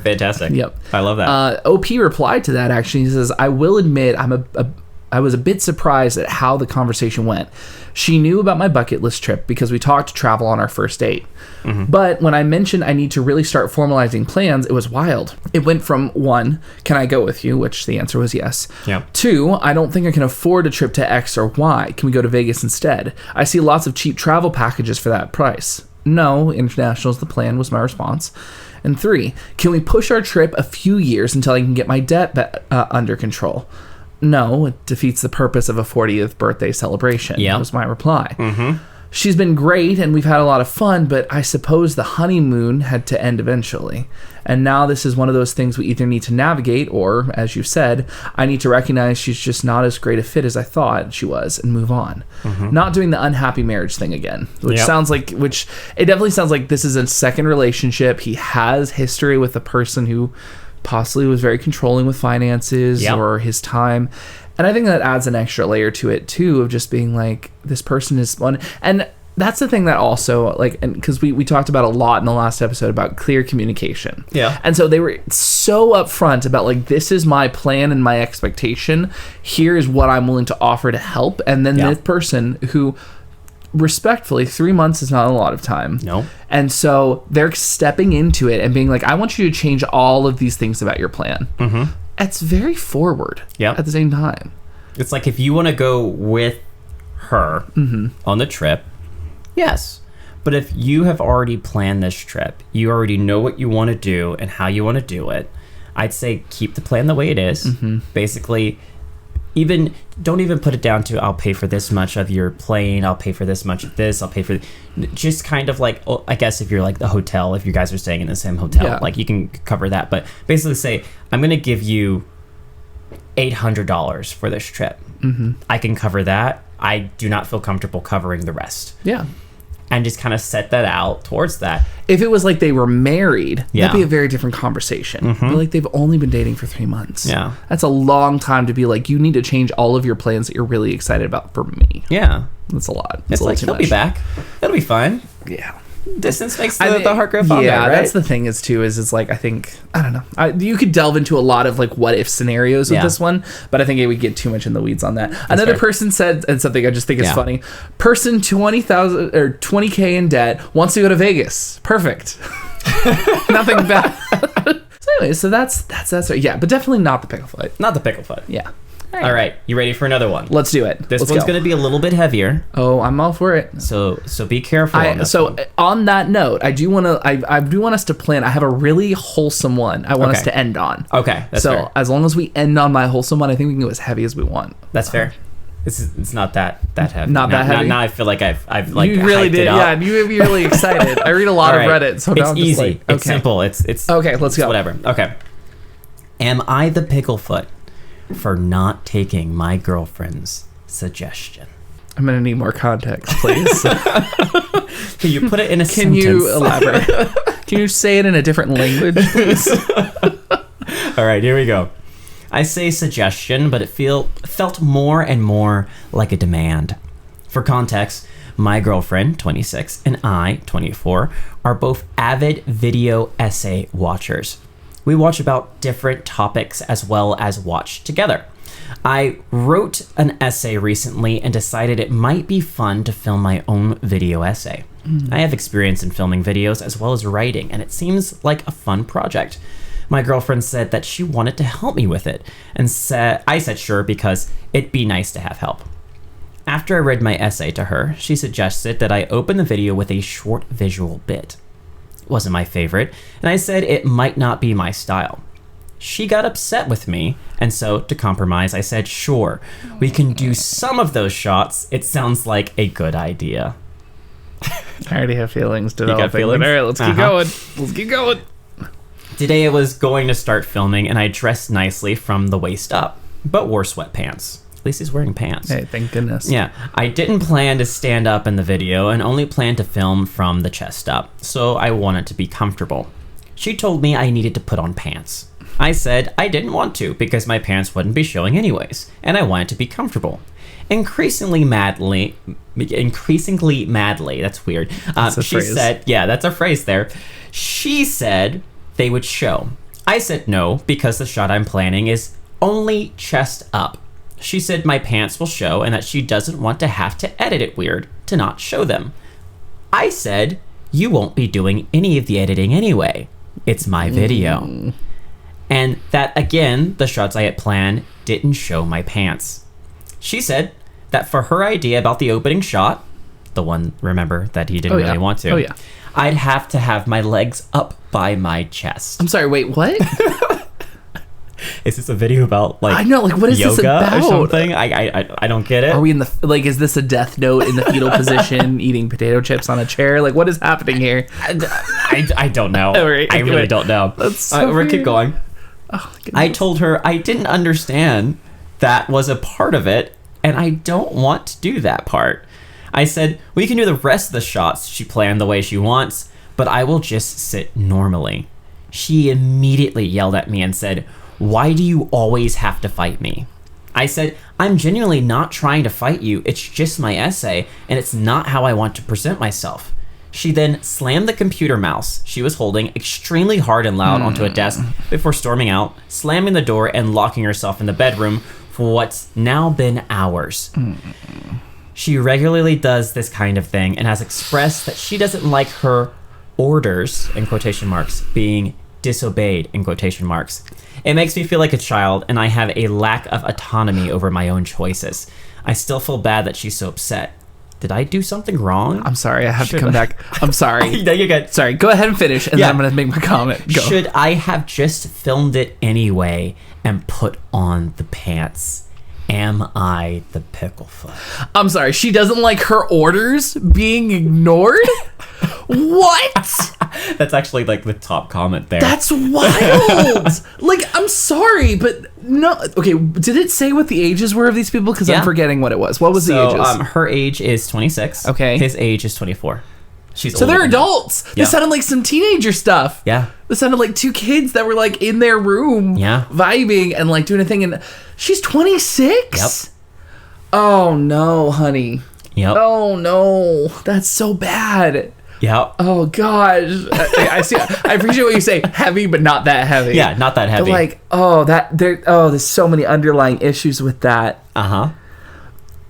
A: Fantastic.
B: Yep.
A: I love that.
B: OP replied to that actually. He says, I will admit I was a bit surprised at how the conversation went. She knew about my bucket list trip because we talked travel on our first date. Mm-hmm. But when I mentioned I need to really start formalizing plans, it was wild. It went from 1, can I go with you? Which the answer was yes.
A: Yeah.
B: 2, I don't think I can afford a trip to X or Y. Can we go to Vegas instead? I see lots of cheap travel packages for that price. No, international is the plan, was my response. And 3, can we push our trip a few years until I can get my debt under control? No, it defeats the purpose of a 40th birthday celebration.
A: Yeah,
B: was my reply.
A: Mm-hmm.
B: She's been great and we've had a lot of fun, but I suppose the honeymoon had to end eventually. And now this is one of those things we either need to navigate or, as you said, I need to recognize she's just not as great a fit as I thought she was and move on. Mm-hmm. Not doing the unhappy marriage thing again, which it definitely sounds like this is a second relationship. He has history with a person who possibly was very controlling with finances or his time. And I think that adds an extra layer to it too, of just being like, this person is one. And that's the thing that also, like, and because we talked about a lot in the last episode about clear communication.
A: Yeah.
B: And so they were so upfront about like, this is my plan and my expectation. Here is what I'm willing to offer to help. And then this person who, respectfully, 3 months is not a lot of time.
A: No.
B: And so they're stepping into it and being like, I want you to change all of these things about your plan. Mm-hmm. It's very forward at the same time.
A: It's like, if you want to go with her on the trip, yes. But if you have already planned this trip, you already know what you want to do and how you want to do it, I'd say keep the plan the way it is. Mm-hmm. Basically, don't even put it down to, I'll pay for this much of your plane, I'll pay for this much of this, I'll pay for just kind of like, I guess if you're like the hotel, if you guys are staying in the same hotel, like you can cover that. But basically say, I'm going to give you $800 for this trip. Mm-hmm. I can cover that. I do not feel comfortable covering the rest. Yeah. And just kind of set that out towards that.
B: If it was like they were married, that'd be a very different conversation. Mm-hmm. But like, they've only been dating for 3 months. Yeah. That's a long time to be like, you need to change all of your plans that you're really excited about for me.
A: Yeah.
B: That's a lot.
A: It's like, he'll be back. It'll be fine.
B: Yeah.
A: Distance makes the heart grow fonder, right?
B: That's the thing is like, I think, I don't know. You could delve into a lot of like what if scenarios with this one, but I think it would get too much in the weeds on that. Another person said, and something I just think is funny, person 20,000 or 20K in debt wants to go to Vegas. Perfect. Nothing bad. So anyway, so that's right. Yeah, but definitely not the pickle foot.
A: Not the pickle foot.
B: Yeah.
A: All right, you ready for another one?
B: Let's do it.
A: This one's going to be a little bit heavier.
B: Oh, I'm all for it.
A: So be careful.
B: On that note, I do want us to plan. I have a really wholesome one I want us to end on.
A: Okay, that's fair.
B: As long as we end on my wholesome one, I think we can go as heavy as we want.
A: That's fair. It's not that heavy.
B: Not that heavy.
A: Now I feel like I've like
B: you really did. Yeah, you made me really excited. I read a lot of Reddit, so now
A: it's easy. It's simple. It's
B: okay. Let's go.
A: Whatever. Okay. Am I the picklefoot for not taking my girlfriend's suggestion?
B: I'm gonna need more context, please.
A: Can you put it in a sentence?
B: Can you elaborate? Can you say it in a different language, please?
A: All right, here we go. I say suggestion, but it felt more and more like a demand. For context, my girlfriend, 26, and I, 24, are both avid video essay watchers. We watch about different topics as well as watch together. I wrote an essay recently and decided it might be fun to film my own video essay. I have experience in filming videos as well as writing, and it seems like a fun project. My girlfriend said that she wanted to help me with it, and I said sure because it'd be nice to have help. After I read my essay to her, she suggested that I open the video with a short visual bit. It wasn't my favorite, and I said it might not be my style. She got upset with me, and so, to compromise, I said, sure, we can do some of those shots. It sounds like a good idea.
B: I already have feelings developing.
A: You got feelings?
B: All right, let's keep going. Let's keep going.
A: Today I was going to start filming, and I dressed nicely from the waist up, but wore sweatpants. least he's wearing pants.
B: Hey, thank goodness.
A: Yeah. I didn't plan to stand up in the video and only planned to film from the chest up, so I wanted to be comfortable. She told me I needed to put on pants. I said I didn't want to because my pants wouldn't be showing anyways, and I wanted to be comfortable. Increasingly madly, that's weird. She said, yeah, that's a phrase there. She said they would show. I said no, because the shot I'm planning is only chest up. She said my pants will show and that she doesn't want to have to edit it weird to not show them. I said, you won't be doing any of the editing anyway. It's my video. And that, again, the shots I had planned didn't show my pants. She said that for her idea about the opening shot, the one, remember, that he didn't really want to, I'd have to have my legs up by my chest.
B: I'm sorry, wait, what?
A: Is this a video about, like,
B: I know, like, what is
A: yoga
B: this about?
A: Or something? I don't get it.
B: Are we in the, like, is this a death note in the fetal position, eating potato chips on a chair? Like, what is happening here?
A: I don't know.
B: Right,
A: I really don't know.
B: That's so
A: we'll keep going.
B: Oh,
A: I told her I didn't understand that was a part of it, and I don't want to do that part. I said, we can do the rest of the shots she planned the way she wants, but I will just sit normally. She immediately yelled at me and said, why do you always have to fight me? I said, I'm genuinely not trying to fight you. It's just my essay, and it's not how I want to present myself. She then slammed the computer mouse she was holding extremely hard and loud onto a desk before storming out, slamming the door and locking herself in the bedroom for what's now been hours. She regularly does this kind of thing and has expressed that she doesn't like her orders, in quotation marks, being disobeyed, in quotation marks. It makes me feel like a child, and I have a lack of autonomy over my own choices. I still feel bad that she's so upset. Did I do something wrong?
B: I'm sorry, I have to come back. I'm sorry.
A: No, you're good.
B: Sorry, go ahead and finish, and then I'm going to make my comment. Go.
A: Should I have just filmed it anyway and put on the pants? Am I the picklefoot?
B: I'm sorry, she doesn't like her orders being ignored? What?
A: That's actually like the top comment there.
B: That's wild. Like, I'm sorry, but no. Okay, did it say what the ages were of these people? Because I'm forgetting what it was. What was the ages?
A: Her age is 26.
B: Okay.
A: His age is 24.
B: So they're adults.
A: Yeah.
B: This sounded like some teenager stuff.
A: Yeah.
B: This sounded like two kids that were like in their room, vibing and like doing a thing. And she's 26.
A: Yep.
B: Oh no, honey.
A: Yep.
B: Oh no, that's so bad.
A: Yep.
B: Oh gosh. I see. I appreciate what you say. Heavy, but not that heavy.
A: Yeah, not that heavy.
B: But like, there's so many underlying issues with that.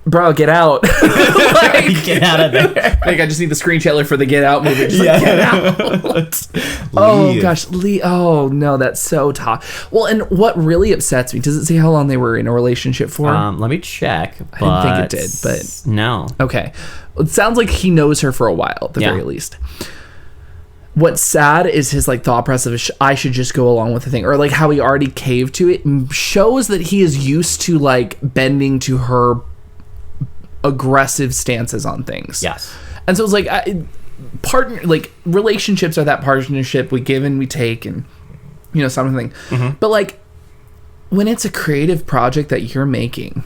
B: Bro, get out.
A: Like, get out of there.
B: Like, I just need the screen trailer for the Get Out movie. Just like, get out. Oh, gosh. Oh, no, that's so tough. Well, and what really upsets me, does it say how long they were in a relationship for?
A: Let me check.
B: I didn't think it did, but...
A: No.
B: Okay. It sounds like he knows her for a while, at the very least. What's sad is his like thought process of I should just go along with the thing, or like how he already caved to it, shows that he is used to like bending to her aggressive stances on things.
A: Yes.
B: And so it's like relationships are that partnership we give and we take, and you know, something. But like when it's a creative project that you're making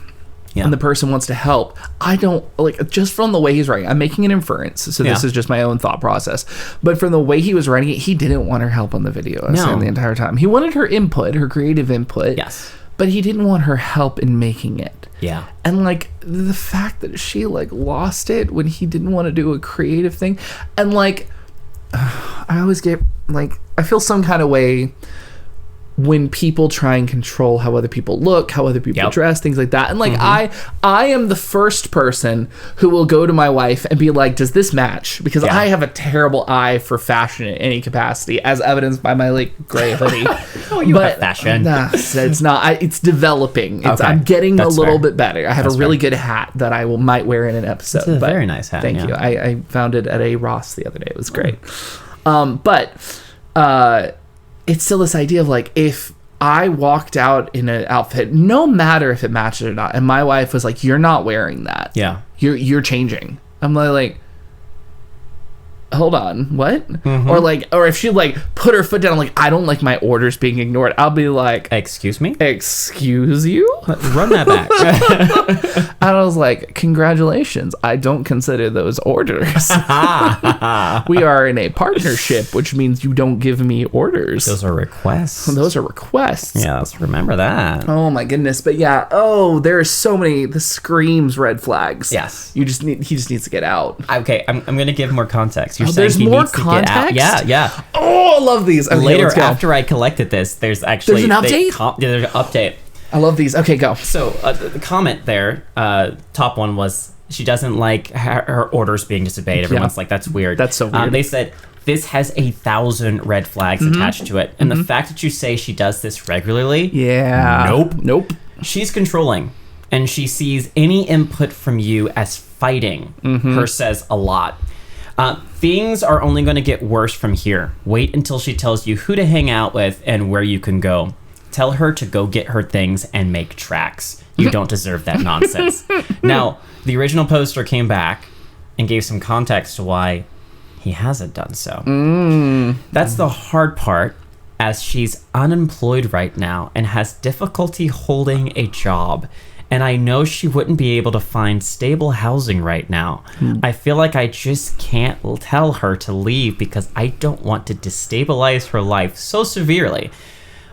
B: and the person wants to help, I don't like, just from the way he's writing, I'm making an inference, so this is just my own thought process, but from the way he was writing it, he didn't want her help on the video the entire time. He wanted her input, her creative input.
A: Yes.
B: But he didn't want her help in making it.
A: Yeah.
B: And like the fact that she like lost it when he didn't want to do a creative thing, and like I always get like, I feel some kind of way when people try and control how other people look, how other people dress, things like that. And like I am the first person who will go to my wife and be like, does this match? Because I have a terrible eye for fashion in any capacity, as evidenced by my like gray hoodie.
A: But fashion.
B: Nah, it's not. It's developing. I'm getting a little bit better. I have a really good hat that I might wear in an episode.
A: It's a very nice hat.
B: Thank you. I found it at a Ross the other day. It was great. It's still this idea of like, if I walked out in an outfit, no matter if it matched it or not, and my wife was like, you're not wearing that.
A: Yeah.
B: You're changing. I'm like, hold on, what? Or if she like put her foot down, like, I don't like my orders being ignored, I'll be like,
A: excuse me?
B: Excuse you?
A: Run that back.
B: And I was like, congratulations, I don't consider those orders. We are in a partnership, which means you don't give me orders.
A: Those are requests.
B: Yeah,
A: let's remember that.
B: Oh my goodness. But yeah, there are so many, this screams red flags.
A: Yes.
B: He just needs to get out.
A: Okay, I'm going to give more context. You're saying
B: there's
A: he
B: more
A: needs to get out.
B: context?
A: Yeah.
B: Oh, I love these. Okay,
A: Later,
B: let's go.
A: after I collected this, there's actually...
B: There's an update?
A: There's an update.
B: I love these. Okay, go.
A: So, the comment there, top one was, she doesn't like her orders being disobeyed. Everyone's like, that's weird.
B: That's so weird.
A: They said, this has 1,000 red flags attached to it. And the fact that you say she does this regularly...
B: Yeah.
A: Nope. She's controlling. And she sees any input from you as fighting. Her says a lot. Things are only going to get worse from here. Wait until she tells you who to hang out with and where you can go. Tell her to go get her things and make tracks. You don't deserve that nonsense. Now, the original poster came back and gave some context to why he hasn't done so. That's the hard part, as she's unemployed right now and has difficulty holding a job. And I know she wouldn't be able to find stable housing right now. I feel like I just can't tell her to leave because I don't want to destabilize her life so severely.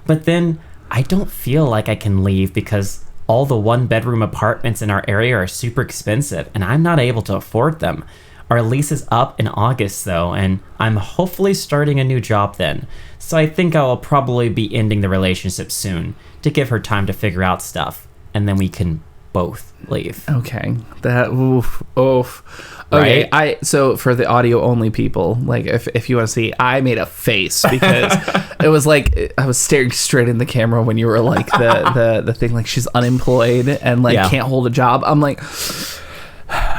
A: But then I don't feel like I can leave because all the one-bedroom apartments in our area are super expensive and I'm not able to afford them. Our lease is up in August though, and I'm hopefully starting a new job then. So I think I will probably be ending the relationship soon to give her time to figure out stuff. And then we can both leave.
B: Okay. Oof. Okay.
A: Right?
B: So for the audio only people, like if you want to see, I made a face because it was like I was staring straight in the camera when you were like the thing, like she's unemployed and like can't hold a job. I'm like,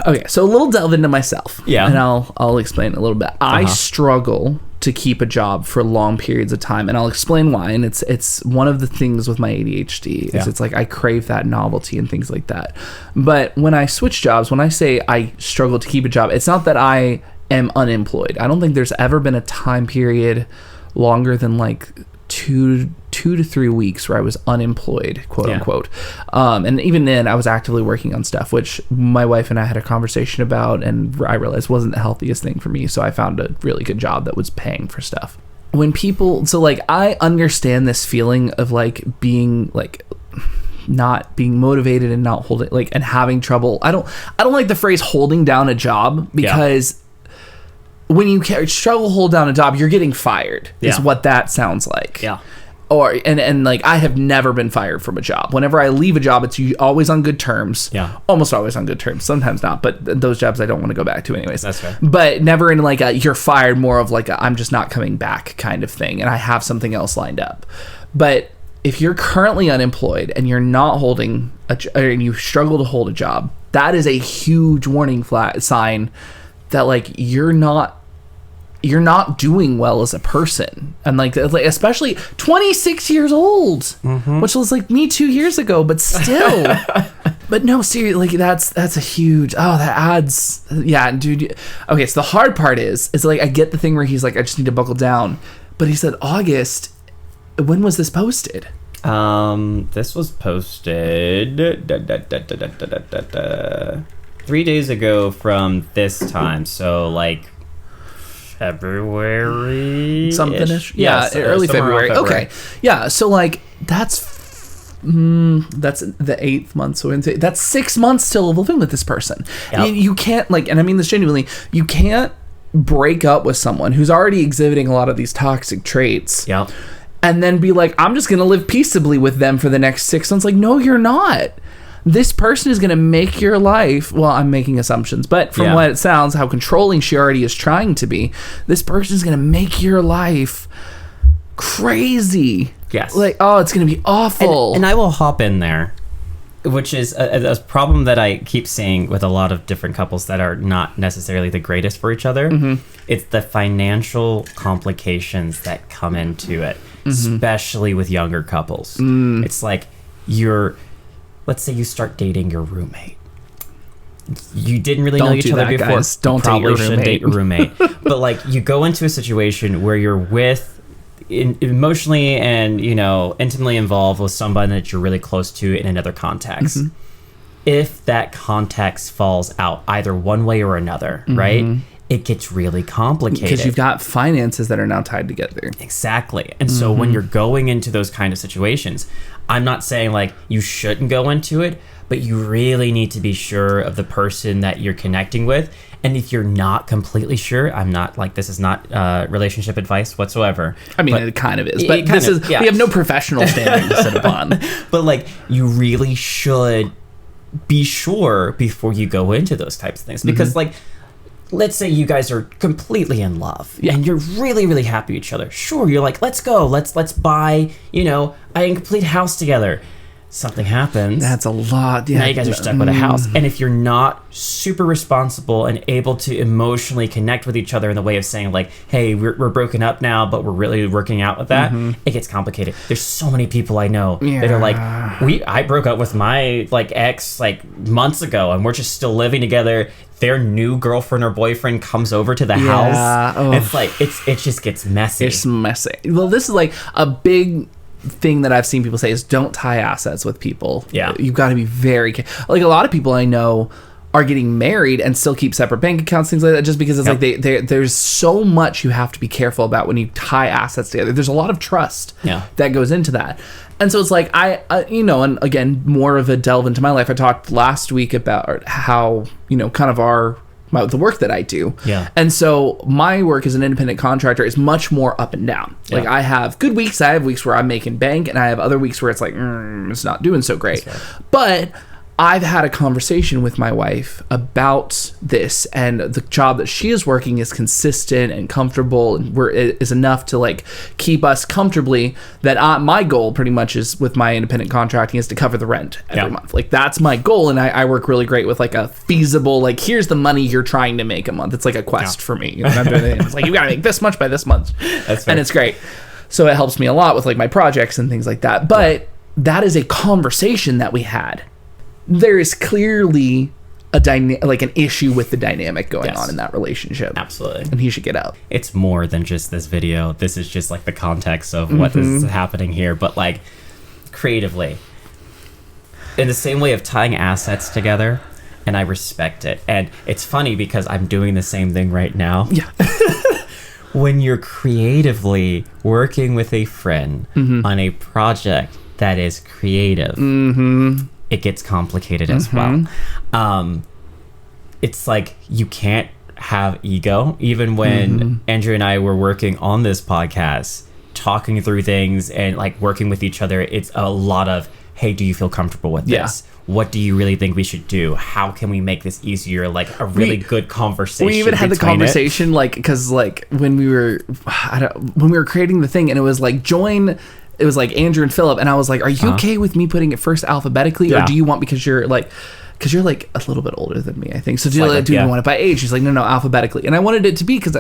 B: okay, so a little delve into myself.
A: Yeah.
B: And I'll explain a little bit. I struggle to keep a job for long periods of time, and I'll explain why. And it's one of the things with my ADHD is it's like I crave that novelty and things like that. But when I switch jobs, when I say I struggle to keep a job, it's not that I am unemployed. I don't think there's ever been a time period longer than like two to 3 weeks where I was unemployed, quote unquote. And even then I was actively working on stuff, which my wife and I had a conversation about, and I realized wasn't the healthiest thing for me. So I found a really good job that was paying for stuff. When people, so like, I understand this feeling of like being like not being motivated and not holding, like, and having trouble. I don't like the phrase holding down a job because when you struggle to hold down a job, you're getting fired is what that sounds like.
A: Yeah.
B: Or and like I have never been fired from a job. Whenever I leave a job, it's always on good terms.
A: Yeah.
B: Almost always on good terms. Sometimes not, but those jobs I don't want to go back to anyways.
A: That's fair.
B: But never in like a you're fired, more of like a I'm just not coming back kind of thing, and I have something else lined up. But if you're currently unemployed and you're not holding and you struggle to hold a job, that is a huge warning sign that like you're not doing well as a person. And like especially 26 years old, which was like me 2 years ago, but still. But no, seriously, like that's a huge, that adds, dude. Okay, so the hard part is like I get the thing where he's like, I just need to buckle down. But he said August. When was this posted?
A: This was posted 3 days ago from this time. So like February
B: something-ish.
A: February.
B: Early February. Okay. Yeah, so like that's the 8th month, so that's 6 months still living with this person.
A: Yep.
B: You can't like, and I mean this genuinely, you can't break up with someone who's already exhibiting a lot of these toxic traits.
A: Yep.
B: And then be like, I'm just gonna live peaceably with them for the next 6 months. Like, no, you're not. This person is going to make your life, well, I'm making assumptions, but from what it sounds, how controlling she already is trying to be, this person is going to make your life crazy.
A: Yes.
B: Like, it's going to be awful.
A: And I will hop in there, which is a problem that I keep seeing with a lot of different couples that are not necessarily the greatest for each other. It's the financial complications that come into it, especially with younger couples. It's like let's say you start dating your roommate. you didn't really know
B: Don't
A: each
B: do
A: other
B: that,
A: before.
B: guys. Don't date your
A: Probably shouldn't date your roommate. But like you go into a situation where you're emotionally and intimately involved with somebody that you're really close to in another context. Mm-hmm. If that context falls out either one way or another, mm-hmm. right? It gets really complicated.
B: Because you've got finances that are now tied together.
A: Exactly. And so when you're going into those kind of situations, I'm not saying like you shouldn't go into it, but you really need to be sure of the person that you're connecting with. And if you're not completely sure, I'm not like, this is not relationship advice whatsoever.
B: I mean, it kind of is, but we have no professional standing to sit upon.
A: But like, you really should be sure before you go into those types of things. Because like, let's say you guys are completely in love and you're really, really happy with each other. Sure, you're like, let's go. Let's buy, a incomplete house together. Something happens.
B: That's a lot. Yeah.
A: Now you guys are stuck with a house. And if you're not super responsible and able to emotionally connect with each other in the way of saying like, hey, we're broken up now, but we're really working out with that, it gets complicated. There's so many people I know that are like, I broke up with my like ex like months ago and we're just still living together. Their new girlfriend or boyfriend comes over to the house. Oh. It's like, it just gets messy.
B: It's messy. Well, this is like a big thing that I've seen people say is don't tie assets with people.
A: Yeah.
B: You've got to be very like a lot of people I know are getting married and still keep separate bank accounts, things like that, just because it's like there's so much you have to be careful about when you tie assets together. There's a lot of trust that goes into that. And so it's like and again, more of a delve into my life. I talked last week about how, kind of the work that I do.
A: Yeah.
B: And so my work as an independent contractor is much more up and down. Yeah. Like I have good weeks. I have weeks where I'm making bank and I have other weeks where it's like, it's not doing so great. Right. But I've had a conversation with my wife about this, and the job that she is working is consistent and comfortable, and is enough to like keep us comfortably. That my goal pretty much is with my independent contracting is to cover the rent every month. Like that's my goal, and I work really great with like a feasible like here's the money you're trying to make a month. It's like a quest for me. It's like you gotta make this much by this month, and it's great. So it helps me a lot with like my projects and things like that. But that is a conversation that we had. There is clearly an issue with the dynamic going on in that relationship.
A: Absolutely.
B: And he should get out.
A: It's more than just this video. This is just like the context of what is happening here. But like creatively, in the same way of tying assets together, and I respect it. And it's funny because I'm doing the same thing right now.
B: Yeah.
A: When you're creatively working with a friend on a project that is creative, it gets complicated as well. It's like you can't have ego. Even when Andrew and I were working on this podcast, talking through things and like working with each other, it's a lot of, hey, do you feel comfortable with this? What do you really think we should do? How can we make this easier? Like a really good conversation.
B: We even had the conversation like, because like when we were creating the thing, and it was like it was like Andrew and Philip, and I was like, are you okay with me putting it first alphabetically, or do you want, because you're like a little bit older than me, I think, so do you want it by age? She's like, no, alphabetically. And I wanted it to be, because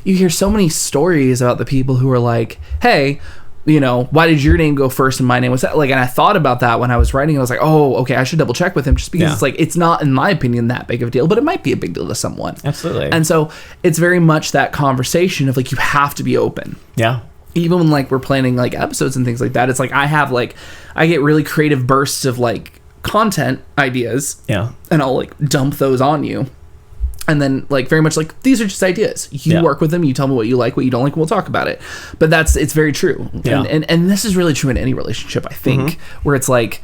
B: you hear so many stories about the people who are like, hey, why did your name go first and my name was that? Like, and I thought about that when I was writing. I was like, oh, okay, I should double check with him, just because it's like, it's not, in my opinion, that big of a deal, but it might be a big deal to someone.
A: Absolutely.
B: And so it's very much that conversation of like, you have to be open.
A: Yeah.
B: Even when like we're planning like episodes and things like that, it's like I get really creative bursts of like content ideas, and I'll like dump those on you, and then like very much like, these are just ideas. You work with them, you tell me what you like, what you don't like, and we'll talk about it. But it's very true. And this is really true in any relationship, I think, where it's like,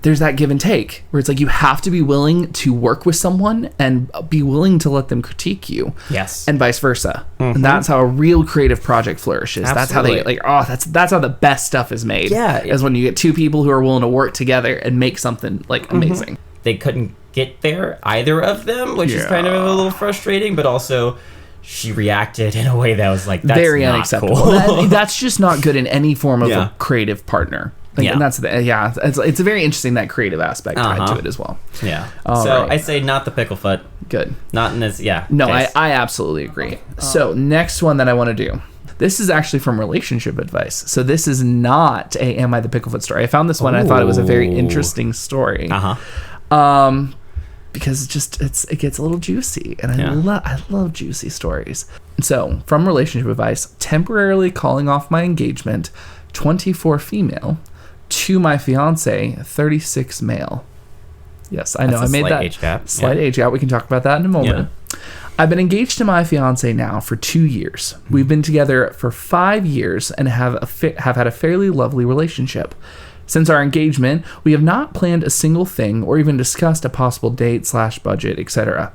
B: there's that give and take, where it's like you have to be willing to work with someone and be willing to let them critique you.
A: Yes.
B: And vice versa. And that's how a real creative project flourishes. Absolutely. That's how they like, that's how the best stuff is made.
A: Yeah.
B: Is when you get two people who are willing to work together and make something like amazing.
A: They couldn't get there, either of them, which is kind of a little frustrating, but also she reacted in a way that was like, that's
B: very
A: not
B: unacceptable.
A: Cool.
B: That's just not good in any form of a creative partner. And that's it's a very interesting, that creative aspect tied to it as well.
A: I say not the pickle foot.
B: Good.
A: Not in this.
B: No, I absolutely agree. So next one that I want to do, this is actually from relationship advice. So this is not a Am I the Picklefoot story. I found this one and I thought it was a very interesting story. because it gets a little juicy, and I love juicy stories. So, from relationship advice, temporarily calling off my engagement, 24 female, to my fiance, 36 male. Yes, I know. I made that
A: age gap.
B: Slight age gap. We can talk about that in a moment. Yeah. I've been engaged to my fiance now for 2 years. We've been together for 5 years and have had a fairly lovely relationship. Since our engagement, we have not planned a single thing or even discussed a possible date / budget, etc.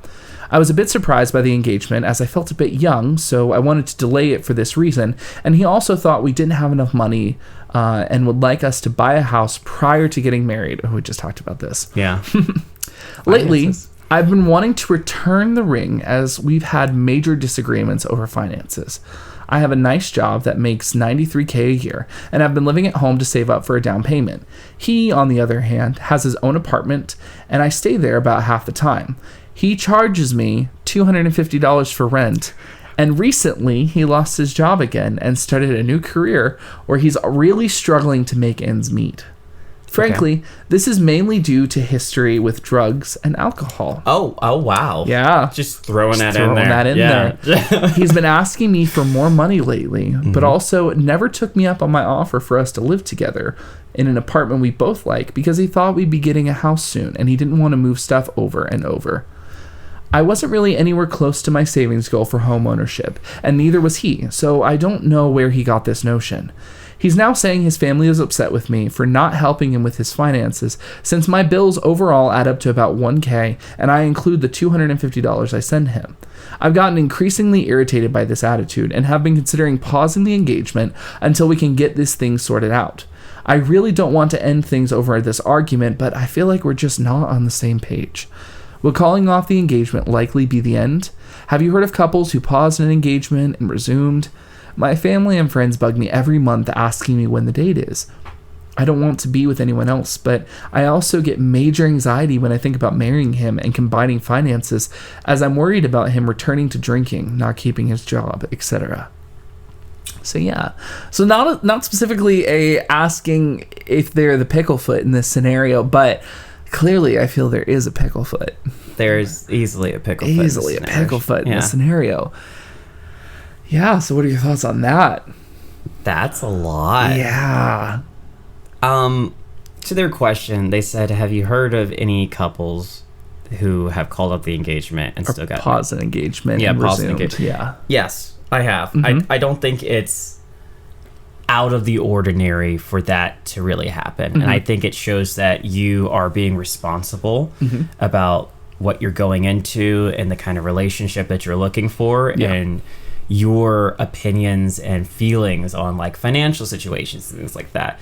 B: I was a bit surprised by the engagement as I felt a bit young, so I wanted to delay it for this reason, and he also thought we didn't have enough money and would like us to buy a house prior to getting married. Oh, we just talked about this.
A: Yeah.
B: Lately, I've been wanting to return the ring as we've had major disagreements over finances. I have a nice job that makes $93K a year, and I've been living at home to save up for a down payment. He, on the other hand, has his own apartment, and I stay there about half the time. He charges me $250 for rent, and recently he lost his job again and started a new career where he's really struggling to make ends meet. Frankly, this is mainly due to history with drugs and alcohol.
A: Oh, wow.
B: Yeah.
A: Just throwing that in there.
B: He's been asking me for more money lately, but also never took me up on my offer for us to live together in an apartment we both like because he thought we'd be getting a house soon and he didn't want to move stuff over and over. I wasn't really anywhere close to my savings goal for home ownership, and neither was he, so I don't know where he got this notion. He's now saying his family is upset with me for not helping him with his finances, since my bills overall add up to about $1K, and I include the $250 I send him. I've gotten increasingly irritated by this attitude and have been considering pausing the engagement until we can get this thing sorted out. I really don't want to end things over this argument, but I feel like we're just not on the same page. Will calling off the engagement likely be the end? Have you heard of couples who paused an engagement and resumed? My family and friends bug me every month asking me when the date is. I don't want to be with anyone else, but I also get major anxiety when I think about marrying him and combining finances, as I'm worried about him returning to drinking, not keeping his job, etc. So yeah, so not specifically asking if they're the picklefoot in this scenario, but clearly I feel there is a picklefoot.
A: There's easily a picklefoot.
B: In this scenario. Yeah, so what are your thoughts on that?
A: That's a lot.
B: Yeah.
A: To their question, they said, have you heard of any couples who have called up the engagement and still got
B: paused an engagement?
A: Yeah, paused an engagement.
B: Yeah.
A: Yes, I have.
B: Mm-hmm.
A: I don't think it's out of the ordinary for that to really happen. Mm-hmm. And I think it shows that you are being responsible about what you're going into and the kind of relationship that you're looking for, and your opinions and feelings on like financial situations and things like that.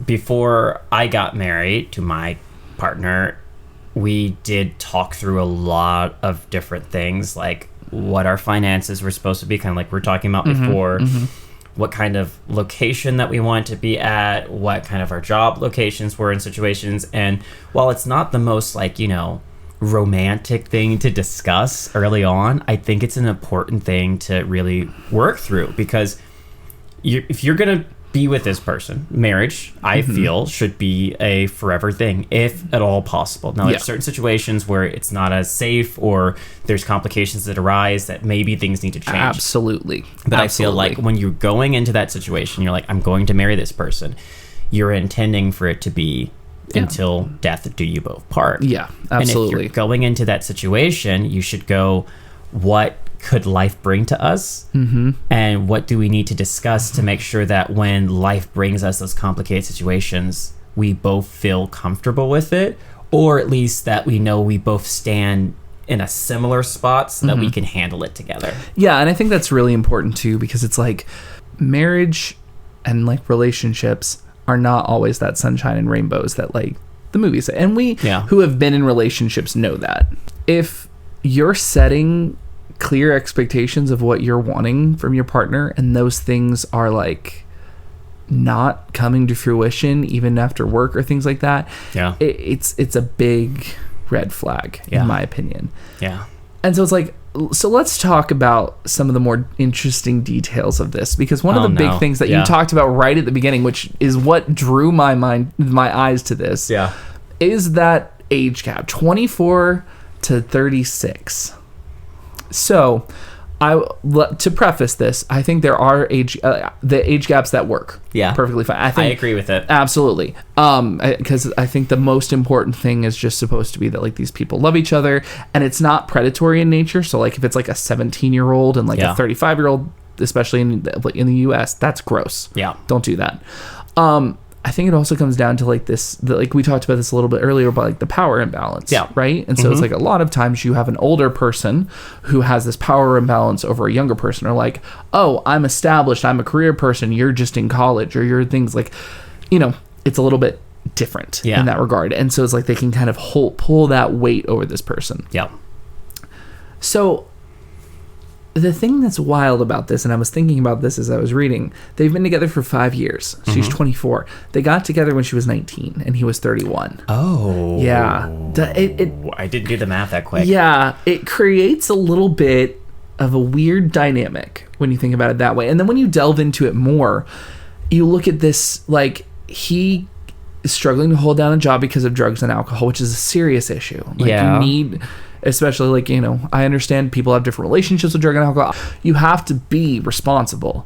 A: Before I got married to my partner, we did talk through a lot of different things, like what our finances were supposed to be, kind of like we were talking about before, what kind of location that we want to be at, what kind of our job locations were in situations. And while it's not the most like, romantic thing to discuss early on, I think it's an important thing to really work through, because if you're going to be with this person, marriage, I feel, should be a forever thing, if at all possible. Now, there's certain situations where it's not as safe, or there's complications that arise that maybe things need to change.
B: Absolutely.
A: But I feel like when you're going into that situation, you're like, I'm going to marry this person, you're intending for it to be until death do you both part.
B: Yeah, absolutely.
A: And if you're going into that situation, you should go, what could life bring to us? And what do we need to discuss to make sure that when life brings us those complicated situations, we both feel comfortable with it, or at least that we know we both stand in a similar spot so that we can handle it together. Yeah,
B: and I think that's really important too, because it's like marriage and like relationships are not always that sunshine and rainbows that like the movies say. And we who have been in relationships know that. If you're setting clear expectations of what you're wanting from your partner, and those things are like not coming to fruition even after work or things like that, it's a big red flag in my opinion. And so it's like, so let's talk about some of the more interesting details of this, because one of the big things that you talked about right at the beginning, which is what drew my eyes to this, is that age gap, 24 to 36. So, to preface this, I think there are the age gaps that work.
A: Yeah,
B: perfectly fine.
A: I agree with it.
B: Absolutely. Because I think the most important thing is just supposed to be that like these people love each other, and it's not predatory in nature. So like if it's like a 17-year-old and like a 35-year-old, especially in the U.S., that's gross. Yeah, don't do that. I think it also comes down to like like we talked about this a little bit earlier about like the power imbalance, right? And so it's like a lot of times you have an older person who has this power imbalance over a younger person, or like, oh, I'm established, I'm a career person, you're just in college, or you're things like, it's a little bit different in that regard. And so it's like they can kind of pull that weight over this person. Yeah. So the thing that's wild about this, and I was thinking about this as I was reading, they've been together for 5 years. She's 24. They got together when she was 19 and he was 31.
A: Oh.
B: Yeah.
A: I didn't do the math that quick.
B: Yeah. It creates a little bit of a weird dynamic when you think about it that way. And then when you delve into it more, you look at this, like, he is struggling to hold down a job because of drugs and alcohol, which is a serious issue. Like, you need... Especially, like, I understand people have different relationships with drug and alcohol. You have to be responsible.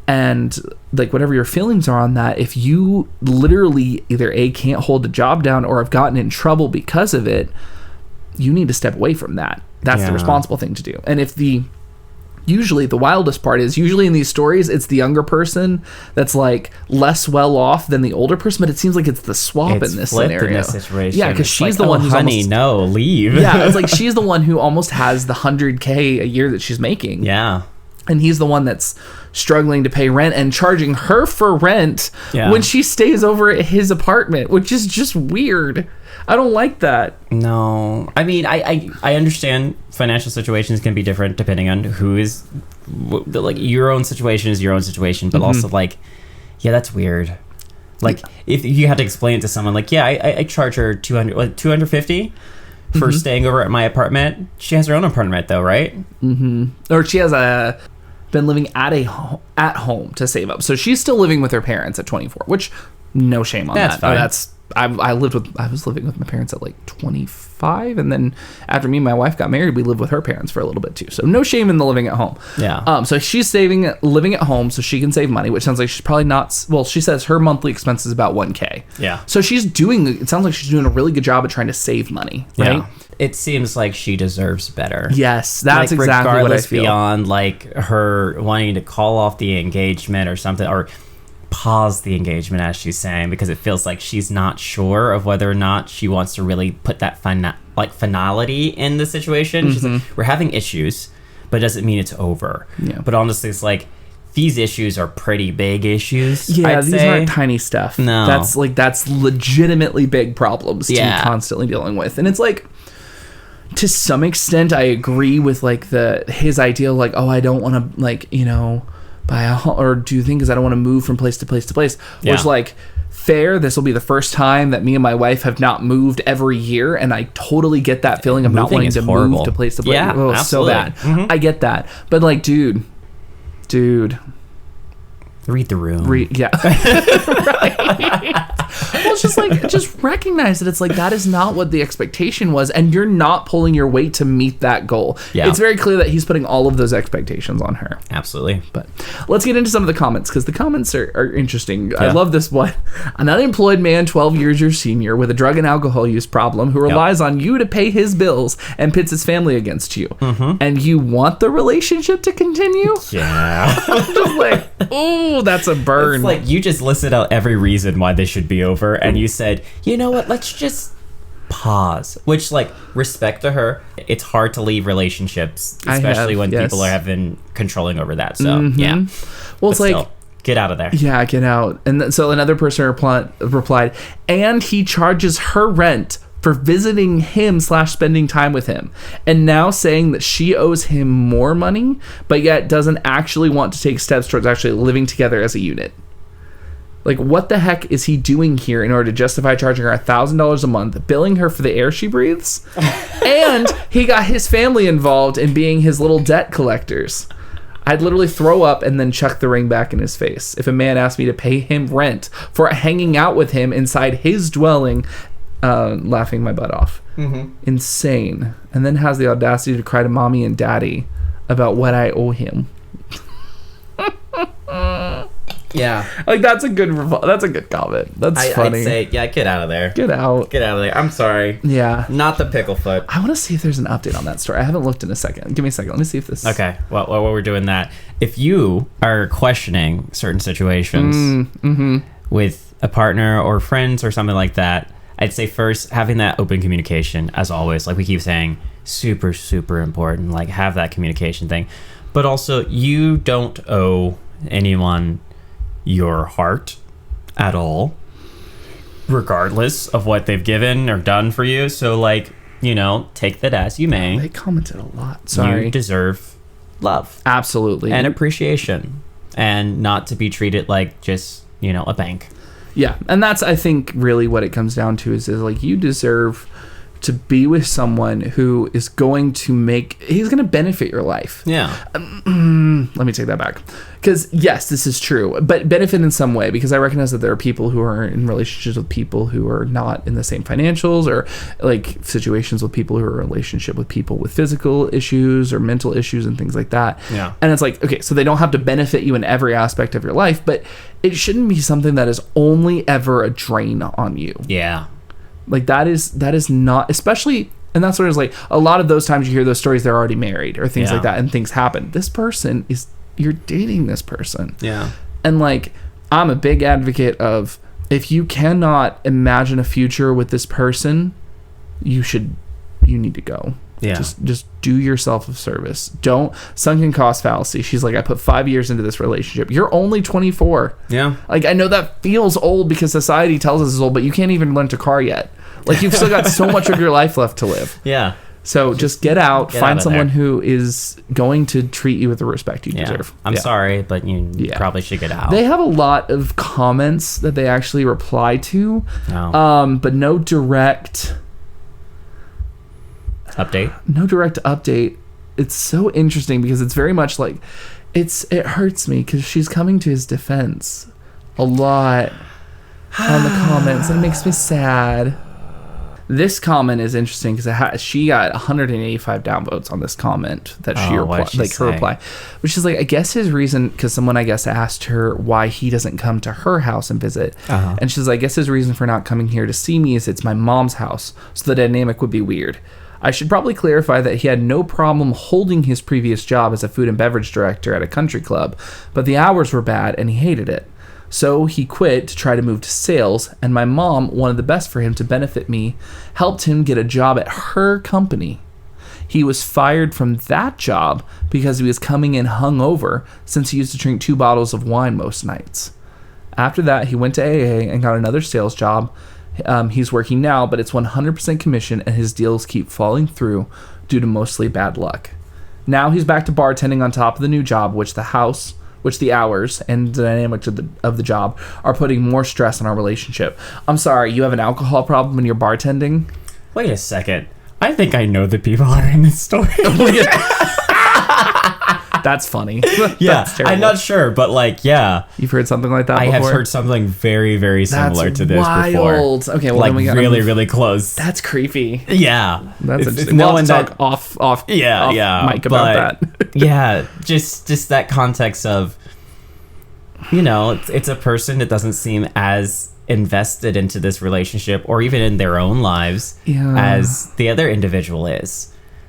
B: And, like, whatever your feelings are on that, if you literally either A, can't hold the job down or have gotten in trouble because of it, you need to step away from that. That's the responsible thing to do. And if usually the wildest part is usually in these stories it's the younger person that's like less well off than the older person, but it seems like it's the swap in this scenario.
A: In this situation.
B: Yeah, because she's
A: like,
B: the one who's
A: leave.
B: Yeah, it's like she's the one who almost has the $100K a year that she's making.
A: Yeah.
B: And he's the one that's struggling to pay rent and charging her for rent when she stays over at his apartment, which is just weird. I don't like that.
A: No. I mean, I understand financial situations can be different depending on who is... Like, your own situation is your own situation, but also, like, that's weird. Like, if you had to explain it to someone, like, I charge her $250 for staying over at my apartment. She has her own apartment, though, right?
B: Or she has been living at home to save up. So she's still living with her parents at 24, which no shame on that.
A: Fine.
B: I was living with my parents at like 25, and then after me and my wife got married, we lived with her parents for a little bit too. So no shame in the living at home. Yeah. So she's living at home so she can save money, which sounds like she's probably not. Well, she says her monthly expense is about $1K. Yeah. So it sounds like she's doing a really good job at trying to save money, right? Yeah.
A: It seems like she deserves better.
B: Yes, that's like, exactly what I feel.
A: Beyond like her wanting to call off the engagement or something, or pause the engagement, as she's saying, because it feels like she's not sure of whether or not she wants to really put that finality in the situation. She's like, we're having issues, but it doesn't mean it's over. Yeah. But honestly, it's like, these issues are pretty big issues.
B: Yeah, these aren't tiny stuff. No. That's legitimately big problems to be constantly dealing with. And it's like, to some extent, I agree with like his idea, like, oh, I don't want to, like, buy a home or do things. I don't want to move from place to place to place. Which, like, fair. This will be the first time that me and my wife have not moved every year, and I totally get that feeling of not wanting to move to place to place. Yeah, so bad. I get that, but like, dude.
A: Read the room.
B: Yeah. Right. Well, it's just like, just recognize that it's like, that is not what the expectation was, and you're not pulling your weight to meet that goal. Yeah. It's very clear that he's putting all of those expectations on her.
A: Absolutely.
B: But let's get into some of the comments, because the comments are interesting. Yeah. I love this one. An unemployed man, 12 years your senior, with a drug and alcohol use problem, who relies on you to pay his bills and pits his family against you. And you want the relationship to continue?
A: Yeah.
B: I'm just like, ooh, that's a burn.
A: It's like, you just listed out every reason why this should be over, and you said, you know what, let's just pause. Which, like, respect to her. It's hard to leave relationships, especially when people are having controlling over that. So yeah.
B: Well, it's still, like,
A: get out of there.
B: Yeah, get out. And so another person replied, and he charges her rent for visiting him / spending time with him, and now saying that she owes him more money, but yet doesn't actually want to take steps towards actually living together as a unit. Like, what the heck is he doing here in order to justify charging her $1,000 a month, billing her for the air she breathes? And he got his family involved in being his little debt collectors. I'd literally throw up and then chuck the ring back in his face if a man asked me to pay him rent for hanging out with him inside his dwelling laughing my butt off. Insane. And then has the audacity to cry to mommy and daddy about what I owe him.
A: Yeah.
B: Like, that's a good comment. That's funny.
A: I'd say, yeah, get out of there.
B: Get out.
A: Get out of there. I'm sorry.
B: Yeah.
A: Not the pickle foot.
B: I want to see if there's an update on that story. I haven't looked in a second. Give me a second. Let me see if this...
A: Okay. Well, while we're doing that, if you are questioning certain situations with a partner or friends or something like that, I'd say first, having that open communication, as always, like we keep saying, super, super important. Like, have that communication thing. But also, you don't owe anyone your heart at all, regardless of what they've given or done for you. So, like, you know, take that as you may.
B: They commented a lot. Sorry.
A: You deserve love.
B: Absolutely.
A: And appreciation. And not to be treated like just, you know, a bank.
B: Yeah. And that's, I think, really what it comes down to is like, you deserve to be with someone who is going to he's going to benefit your life.
A: Yeah.
B: Let me take that back. Because, yes, this is true, but benefit in some way, because I recognize that there are people who are in relationships with people who are not in the same financials, or like situations with people who are in a relationship with people with physical issues or mental issues and things like that.
A: Yeah.
B: And it's like, okay, so they don't have to benefit you in every aspect of your life, but it shouldn't be something that is only ever a drain on you.
A: Yeah.
B: Like, that is not, especially, and that's what it's like, a lot of those times you hear those stories, they're already married or things like that, and things happen. This person you're dating this person.
A: Yeah.
B: And like, I'm a big advocate of, if you cannot imagine a future with this person, you need to go.
A: Yeah.
B: Just do yourself a service. Don't sunken cost fallacy. She's like, I put 5 years into this relationship. You're only 24.
A: Yeah.
B: Like, I know that feels old because society tells us it's old, but you can't even rent a car yet. Like, you've still got so much of your life left to live.
A: Yeah.
B: So just get out, find
A: out
B: someone
A: there.
B: who is going to treat you with the respect you deserve.
A: I'm sorry, but you probably should get out.
B: They have a lot of comments that they actually reply to, but no direct
A: update.
B: No direct update. It's so interesting because it's very much like, it hurts me because she's coming to his defense a lot on the comments, and it makes me sad. This comment is interesting because she got 185 downvotes on this comment that her reply, which is like, I guess his reason, because someone I guess asked her why he doesn't come to her house and visit, and she's like, I guess his reason for not coming here to see me is it's my mom's house, so the dynamic would be weird. I should probably clarify that he had no problem holding his previous job as a food and beverage director at a country club, but the hours were bad and he hated it. So he quit to try to move to sales, and my mom wanted the best for him to benefit me, helped him get a job at her company. He was fired from that job because he was coming in hungover, since he used to drink 2 bottles of wine most nights. After that, he went to AA and got another sales job. He's working now, but it's 100% commission, and his deals keep falling through due to mostly bad luck. Now he's back to bartending on top of the new job, which the hours and the dynamics of the job are putting more stress on our relationship. I'm sorry, you have an alcohol problem when you're bartending?
A: Wait a second. I think I know the people who are in this story.
B: That's funny.
A: Yeah,
B: That's
A: I'm not sure, but like, yeah.
B: You've heard something like that before?
A: I have heard something very, very similar to this
B: wild.
A: before.
B: Okay, well,
A: like,
B: then we got
A: really, really close.
B: That's creepy.
A: Yeah.
B: That's interesting. We'll have to talk off mic about that.
A: Yeah, just that context of, you know, it's a person that doesn't seem as invested into this relationship or even in their own lives as the other individual is.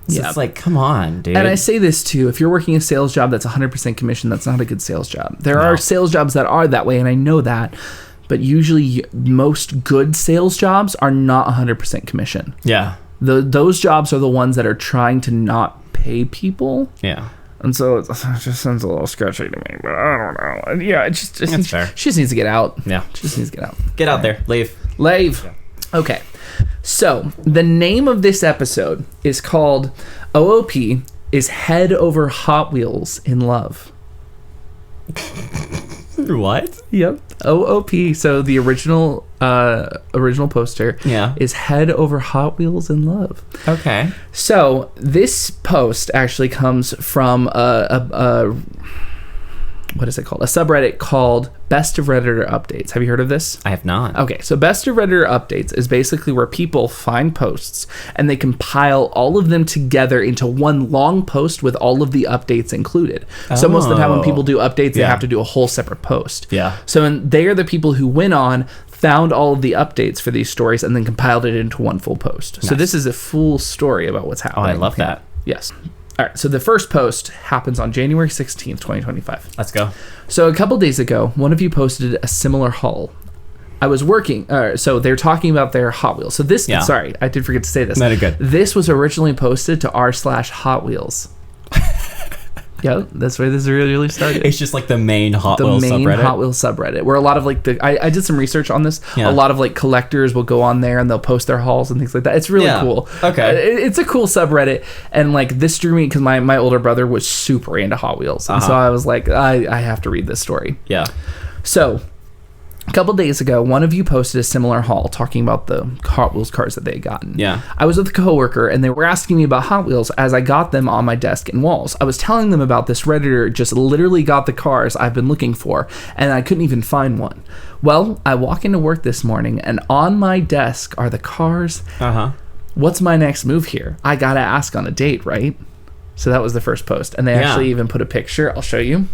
A: So it's like, come on, dude.
B: And I say this too, if you're working a sales job that's 100% commission, that's not a good sales job. There are sales jobs that are that way, and I know that, but usually most good sales jobs are not 100% commission.
A: Yeah.
B: Those jobs are the ones that are trying to not pay people.
A: Yeah.
B: And so it just sounds a little sketchy to me, but I don't know. And yeah, it's
A: That's fair.
B: She just needs to get out.
A: Yeah.
B: She just needs to get out.
A: Get out there. Leave.
B: Yeah. Okay. So, the name of this episode is called OOP is Head Over Hot Wheels in Love.
A: What?
B: Yep. OOP. So the original poster is Head Over Hot Wheels in Love.
A: Okay.
B: So this post actually comes from a what is it called? A subreddit called Best of Redditor Updates. Have you heard of this?
A: I have not.
B: Okay, so Best of Redditor Updates is basically where people find posts and they compile all of them together into one long post with all of the updates included. So most of the time when people do updates, they have to do a whole separate post.
A: Yeah.
B: So they are the people who went on, found all of the updates for these stories, and then compiled it into one full post. Nice. So this is a full story about what's happening.
A: Oh, I love that.
B: Yes. All right, so the first post happens on January 16th, 2025.
A: Let's go.
B: So a couple days ago, one of you posted a similar haul. I was working, so they're talking about their Hot Wheels. So this, sorry, I did forget to say this.
A: Not good.
B: This was originally posted to r/Hot Wheels. Yeah, that's where this really started.
A: It's just like the main Hot Wheels subreddit.
B: The main Hot Wheels subreddit, where a lot of like I did some research on this. Yeah. A lot of like collectors will go on there and they'll post their hauls and things like that. It's really cool.
A: Okay.
B: It's a cool subreddit, and like this drew me because my older brother was super into Hot Wheels, and so I was like, I have to read this story.
A: Yeah.
B: So a couple days ago, one of you posted a similar haul talking about the Hot Wheels cars that they had gotten.
A: Yeah.
B: I was with a coworker and they were asking me about Hot Wheels as I got them on my desk and walls. I was telling them about this Redditor just literally got the cars I've been looking for, and I couldn't even find one. Well, I walk into work this morning and on my desk are the cars. What's my next move here? I gotta ask on a date, right? So that was the first post, and they actually even put a picture. I'll show you.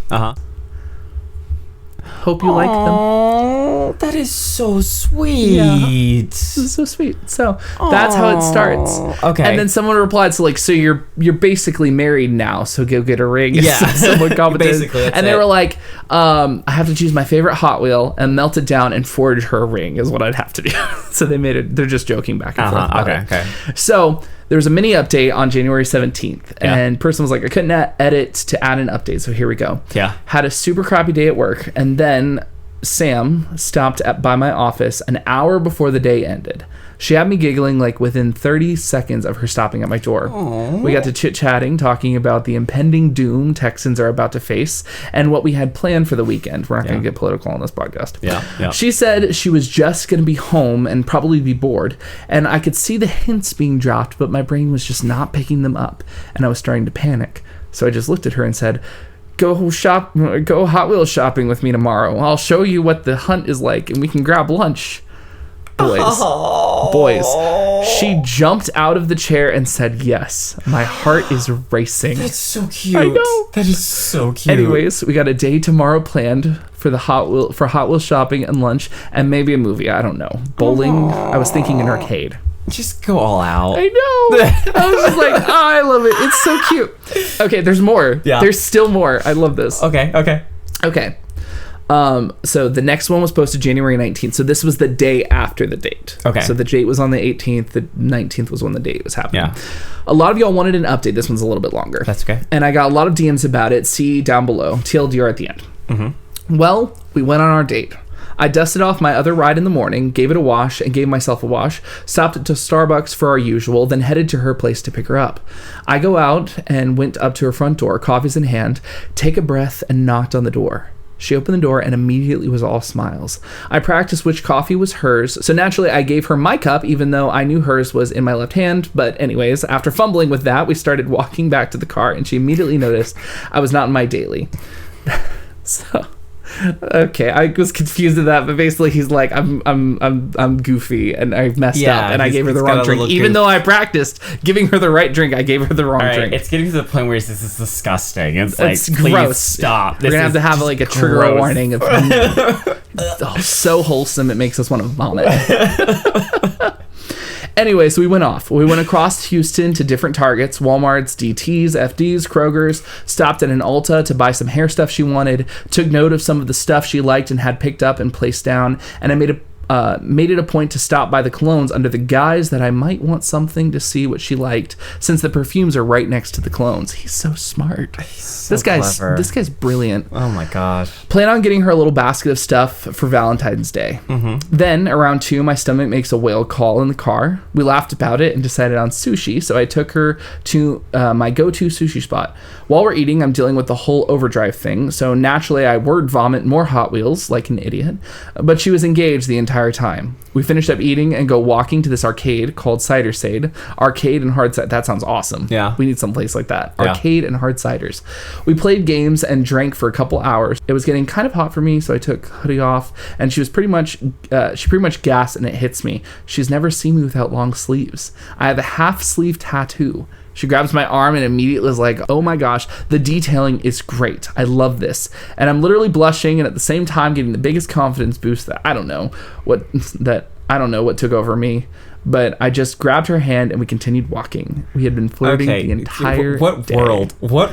B: Hope you like them.
A: Oh, that is so sweet.
B: Yeah, this is so sweet. So that's how it starts.
A: Okay.
B: And then someone replied, so you're basically married now, so go get a ring.
A: Yeah.
B: Someone commented.
A: Basically, that's
B: they were like, I have to choose my favorite Hot Wheel and melt it down and forge her a ring is what I'd have to do. So they made it. They're just joking back and forth.
A: Okay.
B: So there was a mini update on January 17th, and person was like, I couldn't edit to add an update, so here we go.
A: Yeah.
B: Had a super crappy day at work, and then Sam stopped by my office an hour before the day ended. She had me giggling like within 30 seconds of her stopping at my door. Aww. We got to chit-chatting, talking about the impending doom Texans are about to face and what we had planned for the weekend. We're not going to get political on this podcast.
A: Yeah.
B: She said she was just going to be home and probably be bored, and I could see the hints being dropped, but my brain was just not picking them up, and I was starting to panic. So I just looked at her and said, Go Hot Wheels shopping with me tomorrow. I'll show you what the hunt is like, and we can grab lunch. Boys, she jumped out of the chair and said yes. My heart is racing.
A: That's so cute.
B: I know.
A: That is so cute.
B: Anyways, we got a day tomorrow planned for Hot Wheels shopping and lunch, and maybe a movie. I don't know. Bowling. Aww. I was thinking an arcade.
A: Just go all out.
B: I know. I was just like, I love it. It's so cute. Okay, there's more. Yeah. There's still more. I love this.
A: Okay.
B: So the next one was posted January 19th. So this was the day after the date.
A: Okay.
B: So the date was on the 18th. The 19th was when the date was happening.
A: Yeah.
B: A lot of y'all wanted an update. This one's a little bit longer.
A: That's okay.
B: And I got a lot of DMs about it. See down below. TLDR at the end. Mm-hmm. Well, we went on our date. I dusted off my other ride in the morning, gave it a wash, and gave myself a wash, stopped at Starbucks for our usual, then headed to her place to pick her up. I go out and went up to her front door, coffees in hand, take a breath, and knocked on the door. She opened the door and immediately was all smiles. I practiced which coffee was hers, so naturally I gave her my cup, even though I knew hers was in my left hand. But anyways, after fumbling with that, we started walking back to the car, and she immediately noticed I was not in my daily. So... Okay, I was confused at that, but basically he's like, I'm goofy and I messed up and I gave her the wrong drink. Even though I practiced giving her the right drink, I gave her the wrong drink.
A: It's getting to the point where this is disgusting. It's like, please
B: gross.
A: Stop.
B: We're gonna have like a trigger warning. It's so wholesome, it makes us want to vomit. Anyway, so we went off. We went across Houston to different Targets, Walmarts, DTs, FDs, Kroger's, stopped at an Ulta to buy some hair stuff she wanted, took note of some of the stuff she liked and had picked up and placed down, and I made it a point to stop by the colognes under the guise that I might want something to see what she liked, since the perfumes are right next to the colognes. He's so smart. This guy's brilliant.
A: Oh my gosh.
B: Plan on getting her a little basket of stuff for Valentine's Day. Mm-hmm. Then around 2, my stomach makes a whale call in the car. We laughed about it and decided on sushi, so I took her to my go-to sushi spot. While we're eating, I'm dealing with the whole overdrive thing, so naturally I word vomit more Hot Wheels like an idiot, but she was engaged the entire entire time. We finished up eating and go walking to this arcade called Cidersade. Arcade and hard cider. That sounds awesome.
A: Yeah.
B: We need some place like that.
A: Yeah.
B: Arcade and hard ciders. We played games and drank for a couple hours. It was getting kind of hot for me, so I took hoodie off, and she pretty much gasped, and it hits me. She's never seen me without long sleeves. I have a half sleeve tattoo. She grabs my arm and immediately is like, oh my gosh, the detailing is great. I love this. And I'm literally blushing and at the same time getting the biggest confidence boost that I don't know what took over me. But I just grabbed her hand and we continued walking. We had been flirting the entire day.
A: What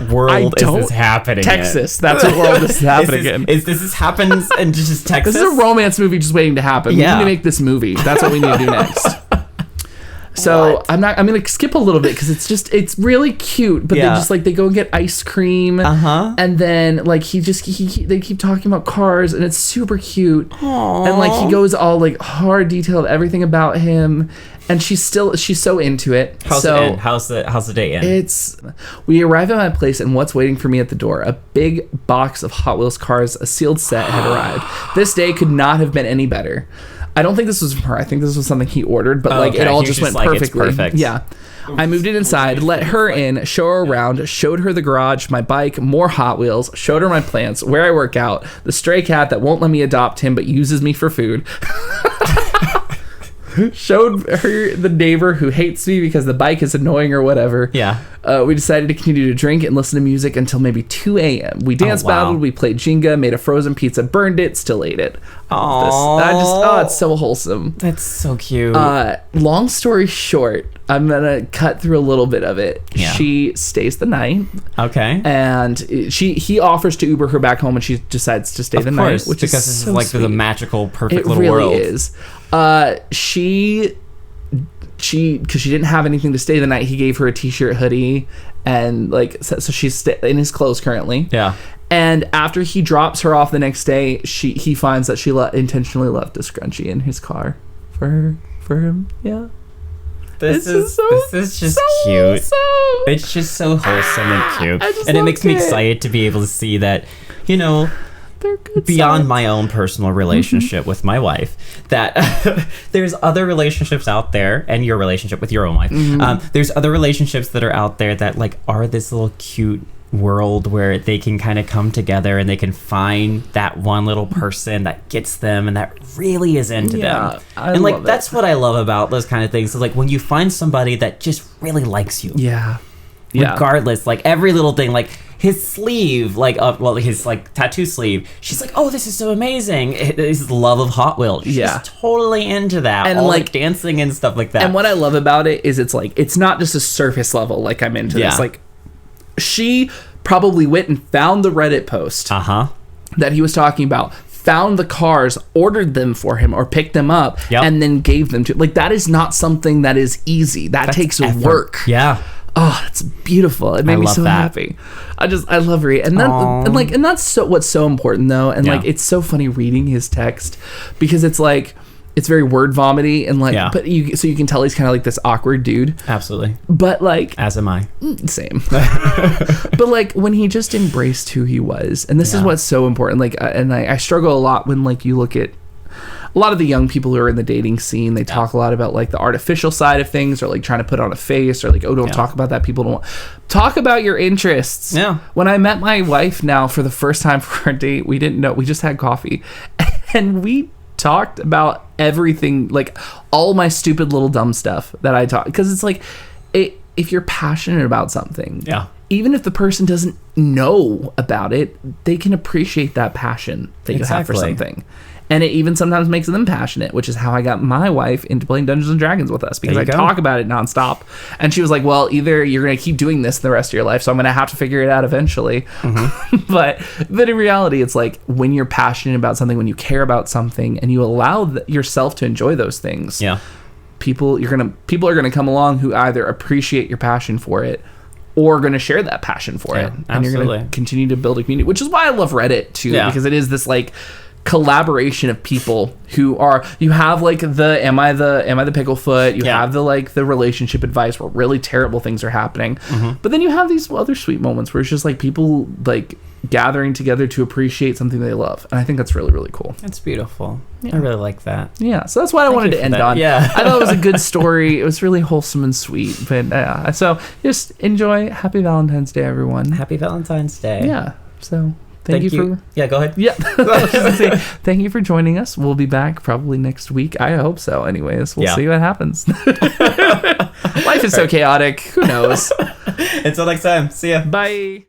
A: world is this happening
B: Texas. That's what world this is happening in.
A: This happens in just Texas?
B: This is a romance movie just waiting to happen.
A: Yeah.
B: We need to make this movie. That's what we need to do next. So I'm gonna skip a little bit because it's really cute, but they go and get ice cream, and then like they keep talking about cars, and it's super cute. Aww. And like he goes all like hard detailed everything about him, and she's so into it.
A: How's the day end?
B: We arrive at my place, and what's waiting for me at the door? A big box of Hot Wheels cars, a sealed set had arrived. This day could not have been any better. I don't think this was from her. I think this was something he ordered, but it all just went perfectly. It's perfect. Yeah. I moved it inside, let her in, show her around, showed her the garage, my bike, more Hot Wheels, showed her my plants, where I work out, the stray cat that won't let me adopt him but uses me for food. Showed her the neighbor who hates me because the bike is annoying or whatever.
A: Yeah.
B: We decided to continue to drink and listen to music until maybe 2 a.m. We dance battled, we played Jenga, made a frozen pizza, burned it, still ate it. It's so wholesome.
A: That's so cute.
B: Long story short, I'm gonna cut through a little bit of it. Yeah. She stays the night.
A: Okay.
B: And he offers to Uber her back home, and she decides to stay the night, which
A: because
B: is
A: this
B: so
A: is like
B: sweet.
A: the magical, perfect
B: it
A: little
B: really
A: world.
B: It really is. Because she didn't have anything to stay the night, he gave her a t-shirt, hoodie, and like so she's in his clothes currently.
A: Yeah.
B: And after he drops her off the next day, he finds that she intentionally left a scrunchie in his car for him. Yeah.
A: This is just cute. It's just so wholesome and cute, and it makes me excited to be able to see that, you know, beyond my own personal relationship with my wife, that there's other relationships out there, and your relationship with your own wife. There's other relationships that are out there that like are this little cute world where they can kind of come together and they can find that one little person that gets them and that really is into them. And like that's what I love about those kind of things. So like when you find somebody that just really likes you.
B: Yeah.
A: Regardless, like every little thing, like his sleeve, his like tattoo sleeve, she's like, oh, this is so amazing. His love of Hot Wheels. She's totally into that. And all like dancing and stuff like that.
B: And what I love about it is it's not just a surface level, like I'm into this. Like she probably went and found the Reddit post that he was talking about, found the cars, ordered them for him or picked them up, and then gave them to. Like that is not something that is easy. That's takes effort. Work.
A: Yeah.
B: Oh, that's beautiful. It made me so happy. I love reading. And that's what's so important though. And like it's so funny reading his text because it's like it's very word vomity and like but you can tell he's kind of like this awkward dude.
A: Absolutely.
B: But like
A: as am I.
B: Same. But like when he just embraced who he was, and this is what's so important. Like and I struggle a lot when like you look at a lot of the young people who are in the dating scene, they talk a lot about like the artificial side of things or like trying to put on a face or like, oh, don't talk about that. People don't talk about your interests. Yeah. When I met my wife now for the first time for our date, we didn't know, we just had coffee and we talked about everything, like all my stupid little dumb stuff that I talk. Because it's like, if you're passionate about something, even if the person doesn't know about it, they can appreciate that passion that you have for something. And it even sometimes makes them passionate, which is how I got my wife into playing Dungeons and Dragons with us, because I talk about it nonstop. And she was like, well, either you're going to keep doing this the rest of your life, so I'm going to have to figure it out eventually. but in reality, it's like when you're passionate about something, when you care about something, and you allow yourself to enjoy those things, people are going to come along who either appreciate your passion for it or going to share that passion for it. And you're going to continue to build a community, which is why I love Reddit too, because it is this like collaboration of people who are, you have like the am I the picklefoot, you have the like the relationship advice where really terrible things are happening, but then you have these other sweet moments where it's just like people like gathering together to appreciate something they love, and I think that's really, really cool.
A: That's beautiful. I really like that.
B: Yeah, so that's what I wanted to end on.
A: Yeah.
B: I thought it was a good story. It was really wholesome and sweet, but so just enjoy. Happy Valentine's Day, everyone.
A: Happy Valentine's Day.
B: Yeah, so Thank you for...
A: Yeah, go ahead.
B: Yeah. Thank you for joining us. We'll be back probably next week. I hope so. Anyways, we'll see what happens. Life is so chaotic. Who knows?
A: Until next time. See ya.
B: Bye.